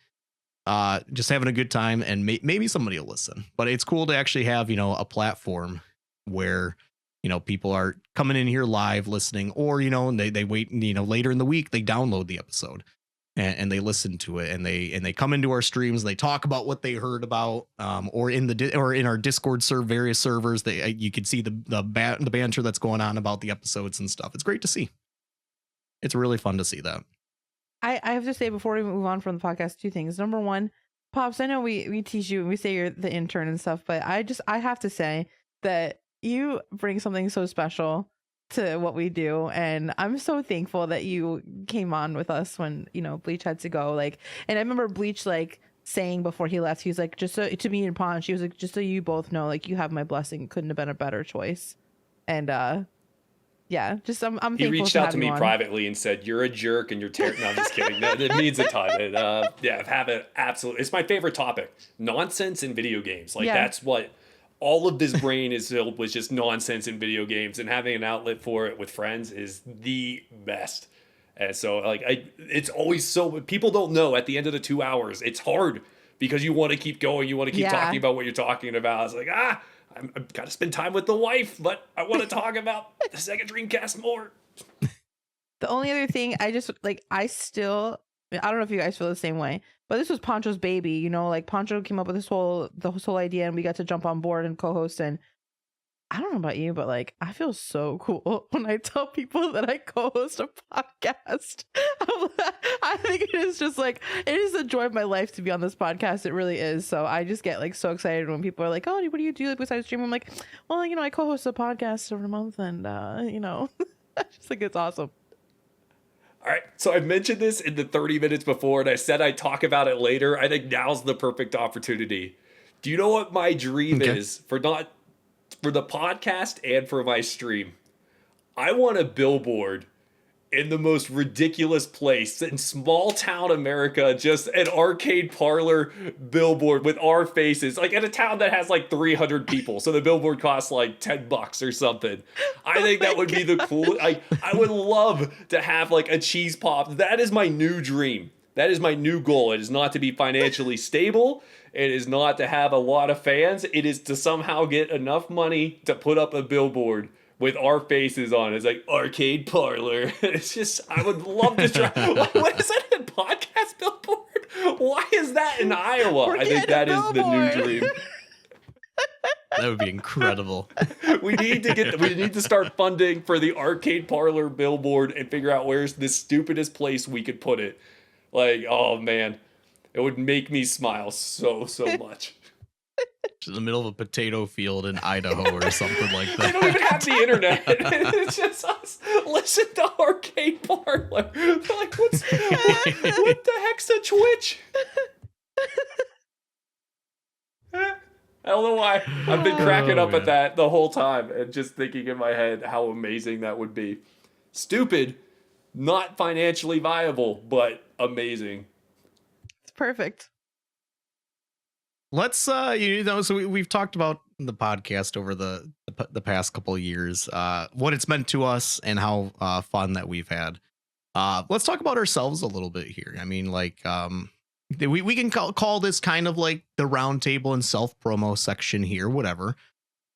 just having a good time, and maybe somebody will listen. But it's cool to actually have, a platform where, people are coming in here live listening, or, they wait, later in the week, they download the episode and they listen to it, and they come into our streams, they talk about what they heard about, or in our Discord various servers, you can see the banter that's going on about the episodes and stuff. It's great to see. It's really fun to see that. I have to say, before we move on from the podcast, two things. Number one, Pops, I know we tease you and we say you're the intern and stuff, but I have to say that you bring something so special to what we do, and I'm so thankful that you came on with us when, Bleach had to go. Like, and I remember Bleach saying before he left, he was like, just so, to me and Ponch, he was like, just so you both know, like, you have my blessing. Couldn't have been a better choice. And yeah, just I'm thankful. He reached out to me privately and said, "You're a jerk and you're terrible." No, I'm just kidding. No, it means a ton. I've had it absolutely. It's my favorite topic: nonsense in video games. That's what all of this brain is filled with, just nonsense in video games, and having an outlet for it with friends is the best. And so, it's always so. People don't know at the end of the 2 hours, it's hard because you want to keep going, you want to keep talking about what you're talking about. It's like I've got to spend time with the wife, but I want to talk about the Sega Dreamcast more. The only other thing, I don't know if you guys feel the same way, but this was Poncho's baby, Poncho came up with this whole idea, and we got to jump on board and co-host. And I don't know about you, but I feel so cool when I tell people that I co-host a podcast. I think it is just it is the joy of my life to be on this podcast. It really is. So I just get so excited when people are like, "Oh, what do you do besides stream?" I'm like, "Well, I co-host a podcast every month, and I just think it's awesome." All right, so I mentioned this in the 30 minutes before, and I said I'd talk about it later. I think now's the perfect opportunity. Do you know what my dream is for the podcast and for my stream? I want a billboard in the most ridiculous place in small town America, just an Arcade Parlor billboard with our faces, in a town that has 300 people. So the billboard costs $10 or something. I think that would be the cool. I would love to have a cheese pop. That is my new dream. That is my new goal. It is not to be financially stable. It is not to have a lot of fans. It is to somehow get enough money to put up a billboard with our faces on it. It's Arcade Parlor. It's just, I would love to try. What is that, a podcast billboard? Why is that in Iowa? I think that is the new dream. That would be incredible. We need to start funding for the arcade parlor billboard and figure out where's the stupidest place we could put it. Like, oh man, it would make me smile so much. In the middle of a potato field in Idaho or something like They that. don't even have the internet. It's just us. Listen to arcade parlor. They're like, what the heck's a Twitch? I don't know why. I've been cracking up at that the whole time and just thinking in my head how amazing that would be. Stupid, not financially viable, but amazing. It's perfect. Let's so we've talked about the podcast over the past couple of years, what it's meant to us and how fun that we've had. Let's talk about ourselves a little bit here. I mean, like, we can call this kind of like the round table and self promo section here, whatever.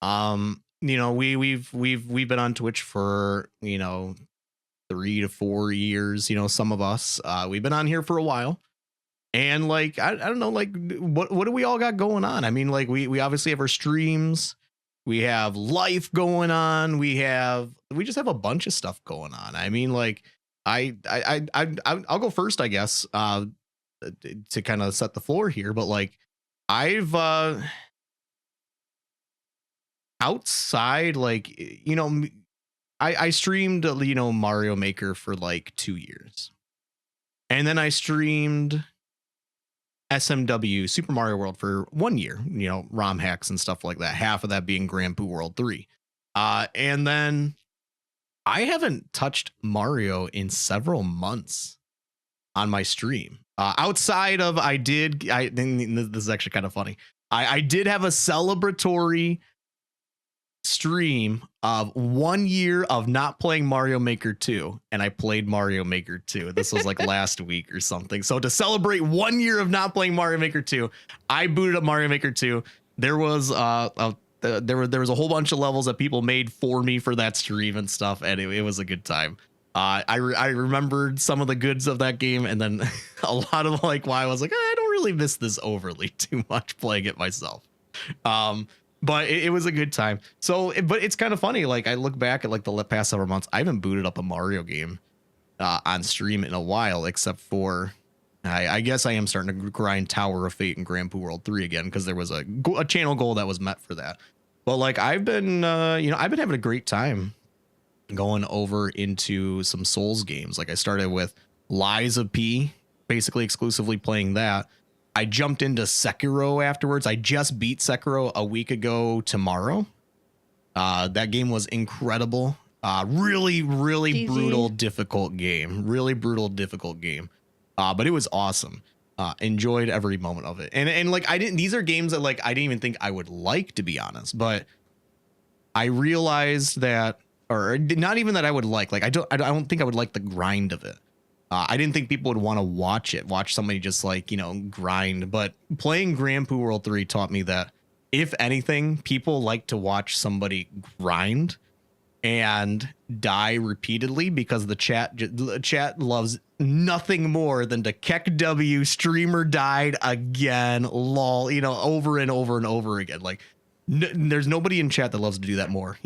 We've been on Twitch for 3 to 4 years. Some of us we've been on here for a while. And like, I don't know, like what do we all got going on? I mean, like we obviously have our streams, we have life going on. We just have a bunch of stuff going on. I mean, like I'll go first, I guess, to kind of set the floor here. But like I've outside, like, I streamed, Mario Maker for like 2 years. And then I streamed SMW Super Mario World for 1 year, ROM hacks and stuff like that. Half of that being Grand Poo World 3. And then I haven't touched Mario in several months on my stream. Outside of this is actually kind of funny. I did have a celebratory stream of 1 year of not playing Mario Maker 2, and I played Mario Maker 2. This was like last week or something. So to celebrate 1 year of not playing Mario Maker 2, I booted up Mario Maker 2. There was there was a whole bunch of levels that people made for me for that stream and stuff, and it was a good time. I remembered some of the goods of that game, and then a lot of like why I was like, I don't really miss this overly too much playing it myself. But it was a good time. So, but it's kind of funny. Like I look back at like the past several months, I haven't booted up a Mario game on stream in a while, except for I guess I am starting to grind Tower of Fate and Grand Poo World 3 again, because there was a channel goal that was met for that. But like I've been having a great time going over into some Souls games. Like I started with Lies of P, basically exclusively playing that. I jumped into Sekiro afterwards. I just beat Sekiro a week ago tomorrow. That game was incredible. Really GG. Brutal, difficult game. Really brutal, difficult game. But it was awesome. Enjoyed every moment of it. And like these are games that like I didn't even think I would like, to be honest. But I realized that, or not even that I would like I don't think I would like the grind of it. I didn't think people would want to watch somebody just like, grind. But playing Grand Poo World 3 taught me that, if anything, people like to watch somebody grind and die repeatedly, because the chat loves nothing more than to Keck W streamer died again, lol, over and over and over again. Like there's nobody in chat that loves to do that more,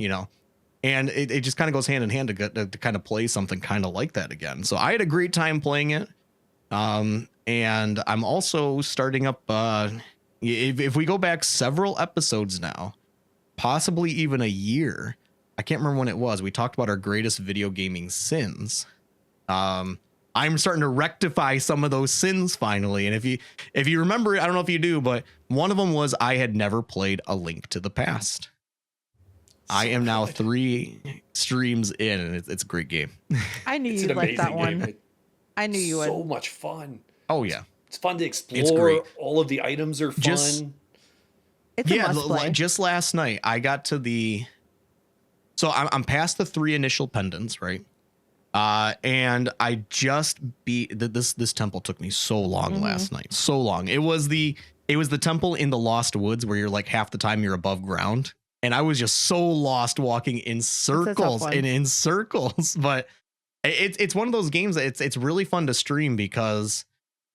And it just kind of goes hand in hand to kind of play something kind of like that again. So I had a great time playing it. And I'm also starting up, if we go back several episodes now, possibly even a year, I can't remember when it was, we talked about our greatest video gaming sins. I'm starting to rectify some of those sins finally. And if you remember, I don't know if you do, but one of them was I had never played A Link to the Past. I am now 3 streams in, and it's a great game. I knew you'd like that one. Game. I knew you would. So much fun. Oh yeah, it's fun to explore. All of the items are fun. It's a must play. Just last night I got to so I'm past the 3 initial pendants, right? And I just beat this temple. Took me so long last night, so long. It was the temple in the Lost Woods where you're like half the time you're above ground. And I was just so lost walking in circles and in circles. But it's one of those games that it's really fun to stream because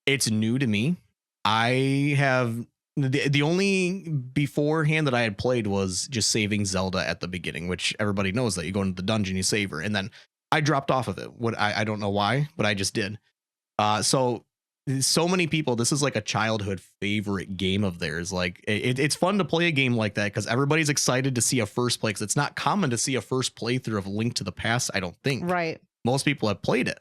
it's new to me. I have the only beforehand that I had played was just saving Zelda at the beginning, which everybody knows that you go into the dungeon, you save her, and then I dropped off of it. What I don't know why, but I just did. So many people, this is like a childhood favorite game of theirs. Like it's fun to play a game like that because everybody's excited to see a first play, because it's not common to see a first playthrough of Link to the Past, I don't think. Right. Most people have played it,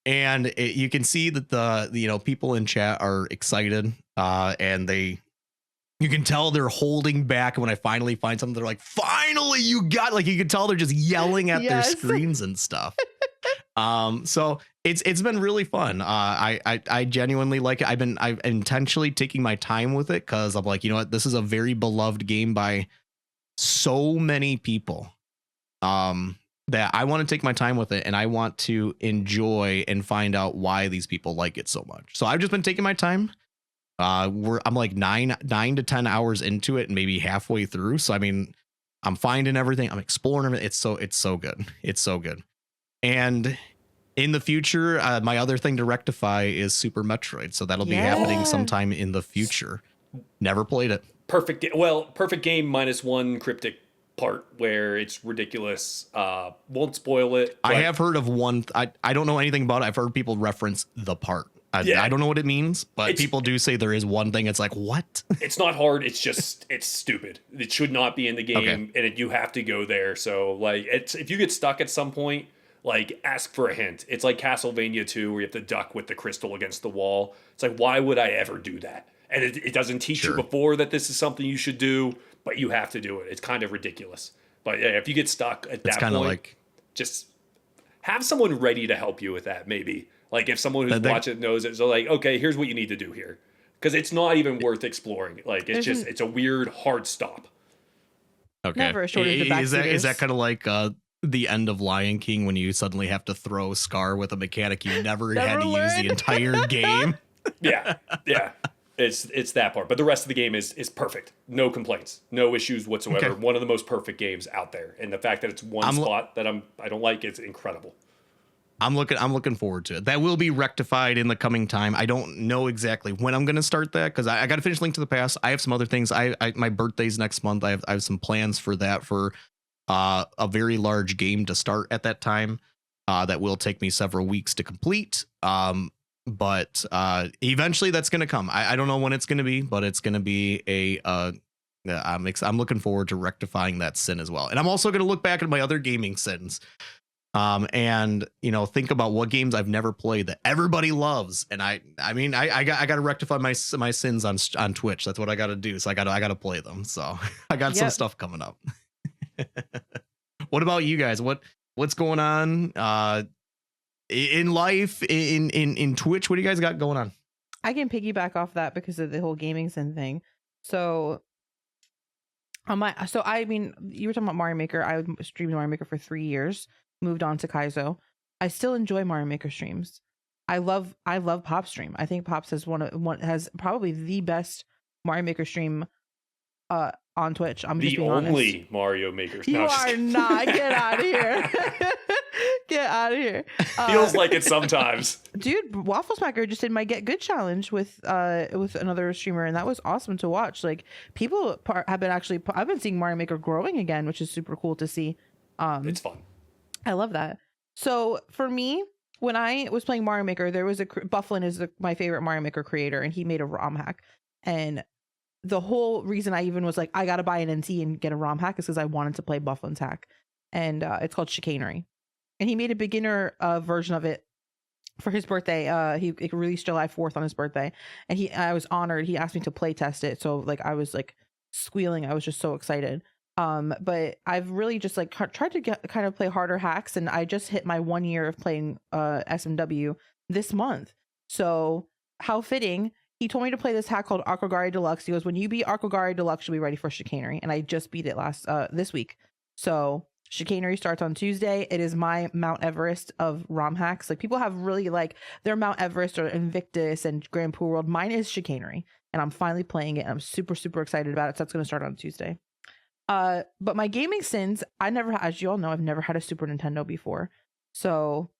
and you can see that the people in chat are excited, and you can tell they're holding back. And when I finally find something, they're like, finally you got, like, you can tell they're just yelling at their screens and stuff. So it's been really fun. I genuinely like it. I've intentionally taking my time with it, because I'm like, you know what, this is a very beloved game by so many people, that I want to take my time with it, and I want to enjoy and find out why these people like it so much. So I've just been taking my time. I'm like 9 to 10 hours into it, and maybe halfway through. So I mean, I'm finding everything, I'm exploring everything. It's so good. It's so good. And in the future, my other thing to rectify is Super Metroid. So that'll be happening sometime in the future. Never played it. Perfect game minus one cryptic part where it's ridiculous. Won't spoil it. I have heard of one. I don't know anything about it. I've heard people reference the part. I don't know what it means, but people do say there is one thing. It's like, what? It's not hard. It's just, it's stupid. It should not be in the game, and you have to go there. So like, if you get stuck at some point, like, ask for a hint. It's like Castlevania 2, where you have to duck with the crystal against the wall. It's like, why would I ever do that? And it doesn't teach you before that this is something you should do, but you have to do it. It's kind of ridiculous. But yeah, if you get stuck at that point, like, just have someone ready to help you with that, maybe. Like, if someone who's watching knows it, so like, okay, here's what you need to do here. Because it's not even worth exploring. Like, it's a weird, hard stop. Okay. Never a shortage of backseaters. Is that kind of like the end of Lion King, when you suddenly have to throw Scar with a mechanic you never had to use the entire game? Yeah. It's that part. But the rest of the game is perfect. No complaints. No issues whatsoever. Okay. One of the most perfect games out there. And the fact that it's one spot that I don't like, it's incredible. I'm looking forward to it. That will be rectified in the coming time. I don't know exactly when I'm going to start that, because I got to finish Link to the Past. I have some other things. My birthday's next month. I have some plans for that, for a very large game to start at that time. That will take me several weeks to complete. But eventually that's going to come. I don't know when it's going to be, but it's going to be I'm looking forward to rectifying that sin as well. And I'm also going to look back at my other gaming sins. And think about what games I've never played that everybody loves. And I got to rectify my sins on Twitch. That's what I got to do. So I got to play them. So I got some stuff coming up. What about you guys? What's going on in life, in Twitch? What do you guys got going on? I can piggyback off that because of the whole gaming sin thing. So you were talking about Mario Maker. I streamed Mario Maker for 3 years. Moved on to Kaizo. I still enjoy Mario Maker streams. I love Pop stream. I think Pops has has probably the best Mario Maker stream on Twitch. I'm just being honest. The only Mario Maker. You are not. Get out of here. Get out of here. Feels like it sometimes. Dude, Waffle Smacker just did my Get Good challenge with another streamer, and that was awesome to watch. Like, people I've been seeing Mario Maker growing again, which is super cool to see. It's fun. I love that. So for me, when I was playing Mario Maker, there was Bufflin is my favorite Mario Maker creator, and he made a ROM hack. And the whole reason I even was like, I got to buy an NC and get a ROM hack is because I wanted to play Bufflin's hack. And it's called Chicanery. And he made a beginner version of it for his birthday. He released July 4th on his birthday. And I was honored. He asked me to play test it. So like, I was like squealing. I was just so excited. But I've really just like tried to kind of play harder hacks, and I just hit my 1 year of playing SMW this month. So how fitting. He told me to play this hack called Aquagari Deluxe. He goes, when you beat Aquagari Deluxe, you'll be ready for Chicanery. And I just beat it this week. So Chicanery starts on Tuesday. It is my Mount Everest of ROM hacks. Like, people have really like their Mount Everest or Invictus and Grand Pool World. Mine is Chicanery, and I'm finally playing it. And I'm super, super excited about it. So that's going to start on Tuesday. But my gaming sins, as you all know, I've never had a Super Nintendo before. So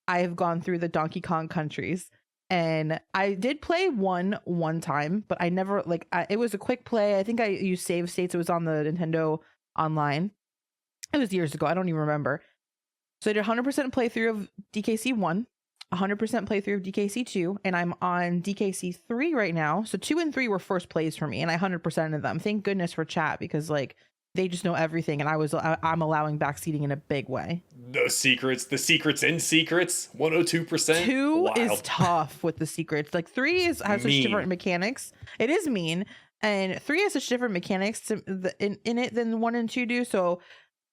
I have gone through the Donkey Kong countries, And I did play one time, but I never it was a quick play. I think I used save states. It was on the Nintendo Online. It was years ago. I don't even remember. So I did 100% playthrough of DKC 1, 100% playthrough of DKC 2, and I'm on DKC 3 right now. So 2 and 3 were first plays for me, and I 100% of them. Thank goodness for chat, because like they just know everything, and I'm allowing backseating in a big way. The secrets in secrets, 102%. 2 Wild. is tough with the secrets. Like 3 has such different mechanics. It is mean, and 3 has such different mechanics in it than 1 and 2 do. So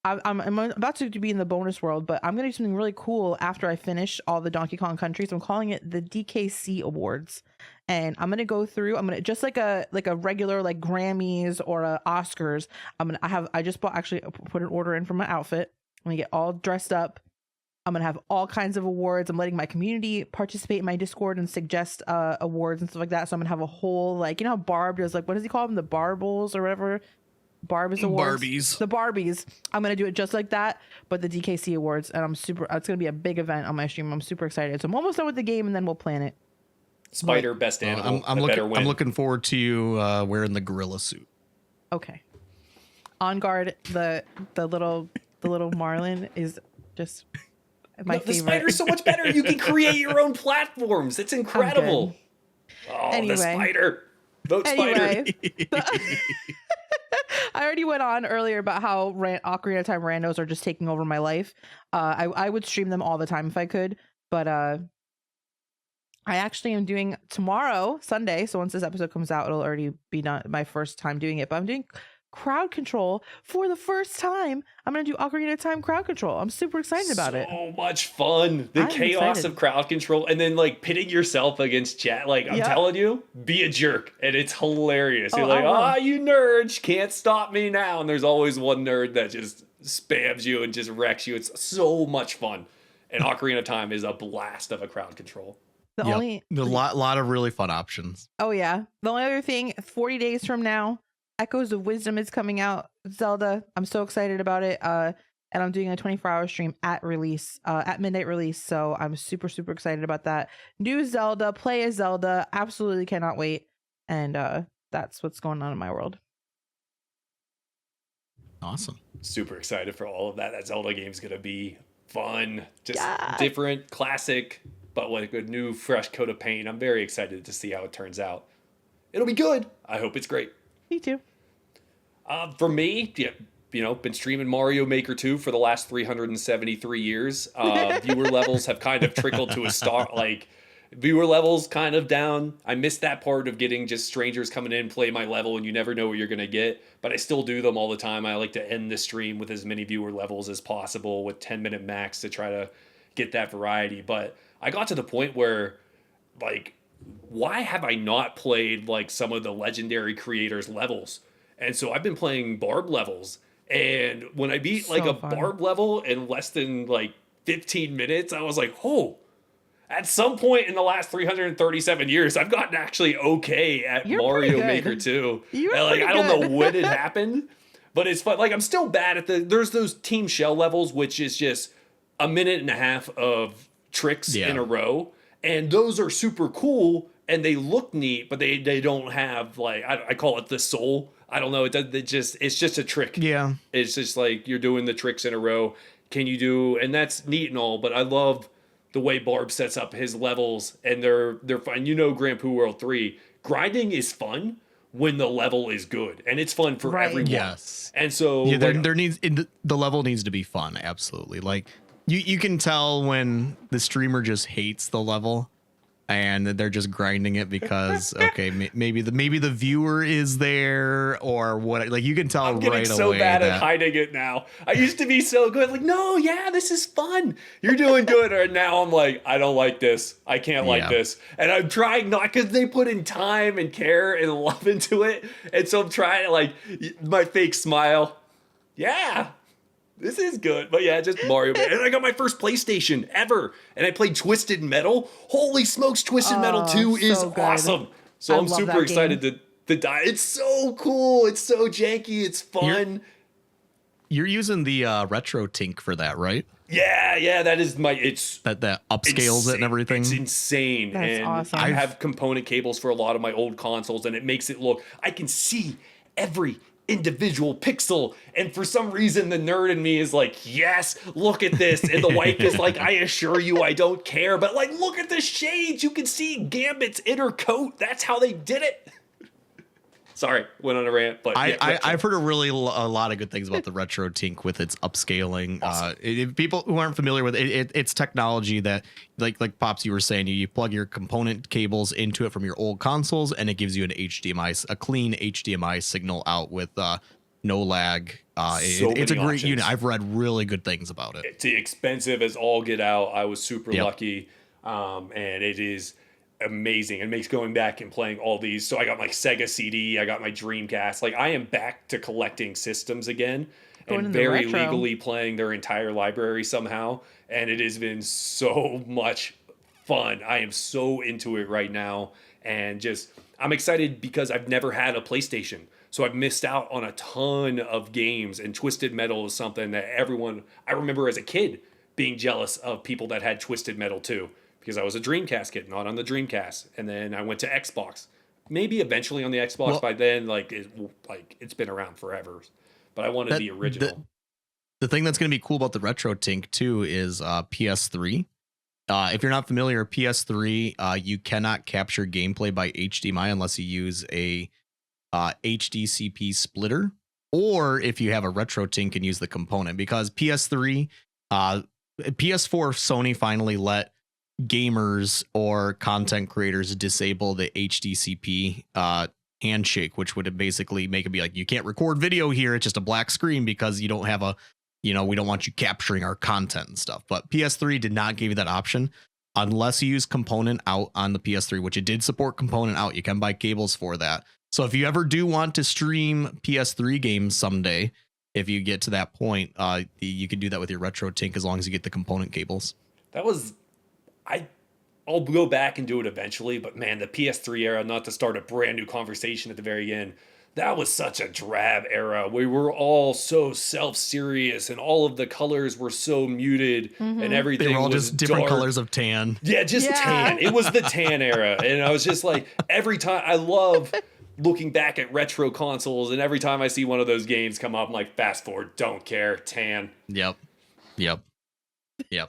I'm about to be in the bonus world, but I'm gonna do something really cool after I finish all the Donkey Kong countries. I'm calling it the DKC Awards, and I'm gonna go through. I'm gonna just like a regular like Grammys or Oscars. I just put an order in for my outfit. I'm gonna get all dressed up. I'm gonna have all kinds of awards. I'm letting my community participate in my Discord and suggest awards and stuff like that. So I'm gonna have a whole, like, you know how Barb does, like, what does he call them, the Barbles or whatever. Barb's awards. The Barbies. I'm gonna do it just like that, but the DKC Awards, and it's gonna be a big event on my stream. I'm super excited. So I'm almost done with the game, and then we'll plan it. Spider, best animal. I'm looking forward to you wearing the gorilla suit. Okay. On Guard, the little Marlin is just my favorite. The spider's so much better. You can create your own platforms. It's incredible. Oh, anyway. The spider. Vote spider. I already went on earlier about how Ocarina of Time randos are just taking over my life. I would stream them all the time if I could, but I actually am doing tomorrow, Sunday. So once this episode comes out, it'll already be done. My first time doing it, but I'm doing crowd control for the first time. I'm gonna do Ocarina of Time crowd control. I'm super excited about it. So much fun. The chaos of crowd control, and then like pitting yourself against chat. Like, I'm telling you, be a jerk, and it's hilarious. You're like, you nerds can't stop me now, and there's always one nerd that just spams you and just wrecks you. It's so much fun, and Ocarina of Time is a blast of a crowd control. A lot of really fun options. Oh yeah. The only other thing, 40 days from now, Echoes of Wisdom is coming out. Zelda. I'm so excited about it. And I'm doing a 24-hour stream at release, at midnight release. So I'm super, super excited about that. New Zelda, play as Zelda. Absolutely cannot wait. And that's what's going on in my world. Awesome. Super excited for all of that. That Zelda game's going to be fun. Just different, classic, but with a new, fresh coat of paint. I'm very excited to see how it turns out. It'll be good. I hope it's great. Me too. For me, been streaming Mario Maker 2 for the last 373 years. Viewer levels have kind of trickled to a start. Like, viewer levels kind of down. I missed that part of getting just strangers coming in, play my level, and you never know what you're going to get. But I still do them all the time. I like to end the stream with as many viewer levels as possible with 10-minute max to try to get that variety. But I got to the point where, like, why have I not played, like, some of the legendary creators' levels? And so I've been playing Barb levels. And when I beat like a Barb level in less than like 15 minutes, I was like, oh, at some point in the last 337 years, I've gotten actually okay at Mario Maker 2. I don't know when it happened, but it's fun. Like, I'm still bad at there's those Team Shell levels, which is just a minute and a half of tricks in a row. And those are super cool and they look neat, but they don't have, like, I call it the soul. I don't know. It's just a trick. Yeah. It's just like you're doing the tricks in a row. And that's neat and all, but I love the way Barb sets up his levels, and they're fun. Grand Poo World 3, grinding is fun when the level is good, and it's fun for everyone. Yes. And so the level needs to be fun. Absolutely. Like you can tell when the streamer just hates the level. And they're just grinding it because, okay, maybe the viewer is there or what. Like, you can tell right away. I'm getting so bad at hiding it now. I used to be so good. Like, no, yeah, this is fun. You're doing good. Or now I'm like, I don't like this. I can't like this. And I'm trying not, because they put in time and care and love into it. And so I'm trying to, like, my fake smile. Yeah. This is good. But yeah, just Mario. And I got my first PlayStation ever. And I played Twisted Metal. Holy smokes, Twisted Metal 2 is awesome. So I'm super excited to die. It's so cool. It's so janky. It's fun. You're using the retro tink for that, right? Yeah, that is it's that upscales it and everything. It's insane. That's and awesome. I have component cables for a lot of my old consoles, and it makes it look, I can see every individual pixel, and for some reason the nerd in me is like, yes, look at this, and the wife is like, I assure you I don't care, but like, look at the shades, you can see Gambit's inner coat. That's how they did it. Sorry, went on a rant, but I've heard a lot of good things about the Retro Tink with its upscaling. Awesome. People who aren't familiar with it, it's technology that, like Pops, you were saying, you plug your component cables into it from your old consoles, and it gives you a clean HDMI signal out with no lag. It's a great options. unit. I've read really good things about it. It's expensive as all get out. I was super Yep. lucky, and it is amazing. It makes going back and playing all these. So I got my Sega CD, I got my Dreamcast. Like, I am back to collecting systems again, and very legally playing their entire library somehow. And it has been so much fun. I am so into it right now, and I'm excited because I've never had a PlayStation. So I've missed out on a ton of games, and Twisted Metal is something that I remember as a kid being jealous of people that had Twisted Metal too. Because I was a Dreamcast kid, not on the Dreamcast, and then I went to Xbox. Maybe eventually on the Xbox. Well, by then, it's been around forever. But I wanted the original. The thing that's going to be cool about the Retro Tink too is PS3. If you're not familiar, PS3, you cannot capture gameplay by HDMI unless you use a HDCP splitter, or if you have a Retro Tink and use the component. Because PS3, PS4, Sony finally let gamers or content creators disable the HDCP handshake, which would basically make it be like, you can't record video here, it's just a black screen because you don't have we don't want you capturing our content and stuff. But PS3 did not give you that option unless you use component out on the PS3, which it did support component out. You can buy cables for that. So if you ever do want to stream PS3 games someday, if you get to that point, you can do that with your Retro Tink as long as you get the component cables. I'll go back and do it eventually, but man, the PS3 era, not to start a brand new conversation at the very end, that was such a drab era. We were all so self-serious, and all of the colors were so muted, and everything they were all was just different dark. colors of tan. Yeah, tan. It was the tan era, and I was just like, every time, I love looking back at retro consoles, and every time I see one of those games come up, I'm like, fast forward, don't care, tan. Yep.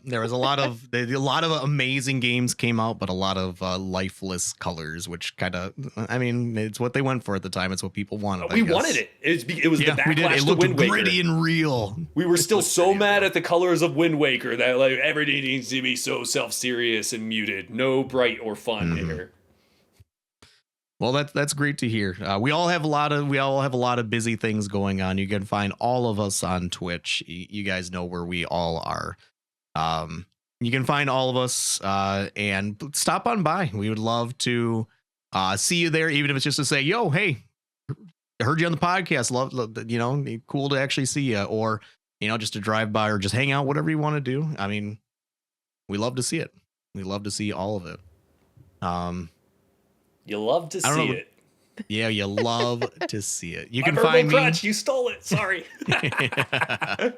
There was a lot of amazing games came out, but a lot of lifeless colors, which kind of, I mean, it's what they went for at the time. It's what people wanted. We wanted it. It was the backlash it to looked Wind Waker. gritty and real. We were still so mad at the colors of Wind Waker that like everything needs to be so self-serious and muted. No bright or fun here. Well, that's great to hear. We all have a lot of busy things going on. You can find all of us on Twitch. You guys know where we all are. You can find all of us and stop on by. We would love to see you there, even if it's just to say, yo, hey, I heard you on the podcast. Love, cool to actually see you, or, just to drive by or just hang out, whatever you want to do. I mean, we love to see it. We love to see all of it. You love to see it. Yeah, you love to see it. You can find me. Crutch, you stole it. Sorry. If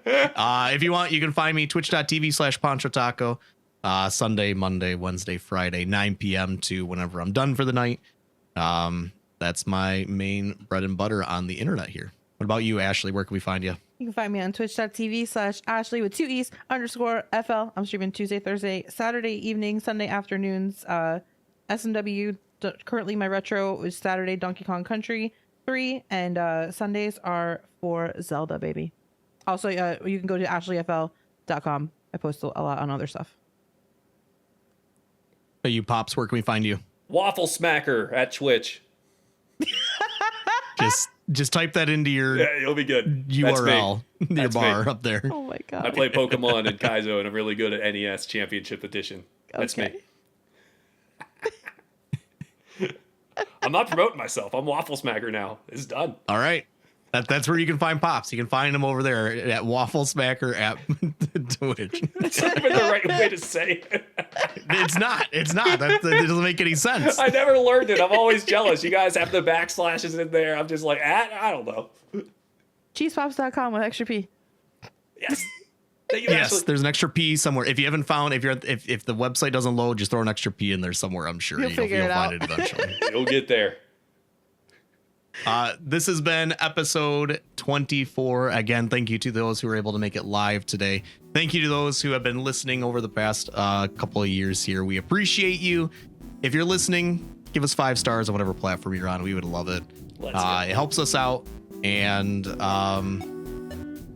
you want, you can find me twitch.tv/PonchoTaco. Sunday, Monday, Wednesday, Friday, 9 p.m. to whenever I'm done for the night. That's my main bread and butter on the internet here. What about you, Ashley? Where can we find you? You can find me on twitch.tv/Ashley with 2 E's _FL. I'm streaming Tuesday, Thursday, Saturday evening, Sunday afternoons. SMW. Currently, my retro is Saturday Donkey Kong Country 3, and Sundays are for Zelda, baby. Also, you can go to ashleyfl.com. I post a lot on other stuff. Hey, you Pops, where can we find you? Waffle Smacker at Twitch. Just type that into your you'll be good. URL, your bar up there. Oh my god! I play Pokemon and Kaizo, and I'm really good at NES Championship Edition. That's me. I'm not promoting myself. I'm Waffle Smacker now. It's done. All right. That's where you can find Pops. You can find him over there at Waffle Smacker at Twitch. That's not even the right way to say it. It's not. That doesn't make any sense. I never learned it. I'm always jealous. You guys have the backslashes in there. I'm just like, I don't know. Cheesepops.com with extra P. Yes. That you Yes, actually, there's an extra P somewhere. If you haven't found, if the website doesn't load, just throw an extra P in there somewhere. I'm sure You'll figure it find out. it eventually. you'll get there. This has been episode 24. Again, thank you to those who were able to make it live today. Thank you to those who have been listening over the past couple of years here. We appreciate you. If you're listening, give us 5 stars on whatever platform you're on. We would love it. Let's go. It helps us out. And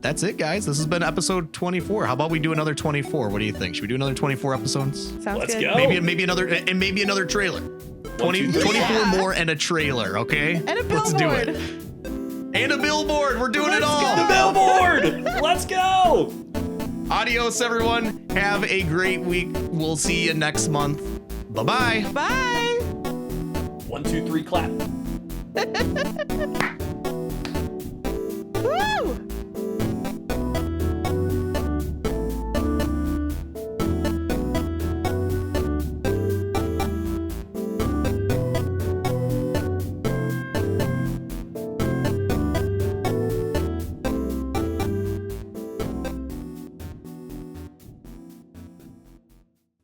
that's it, guys. This has been episode 24. How about we do another 24? What do you think? Should we do another 24 episodes? Sounds Let's good. go. Maybe another trailer. 1, 2, 3. 24 Yeah. more and a trailer, okay? And a Let's do billboard. it. And a billboard. We're doing it Let's all. go. The billboard. Let's go. Adios, everyone. Have a great week. We'll see you next month. Bye-bye. Bye. 1, 2, 3, clap.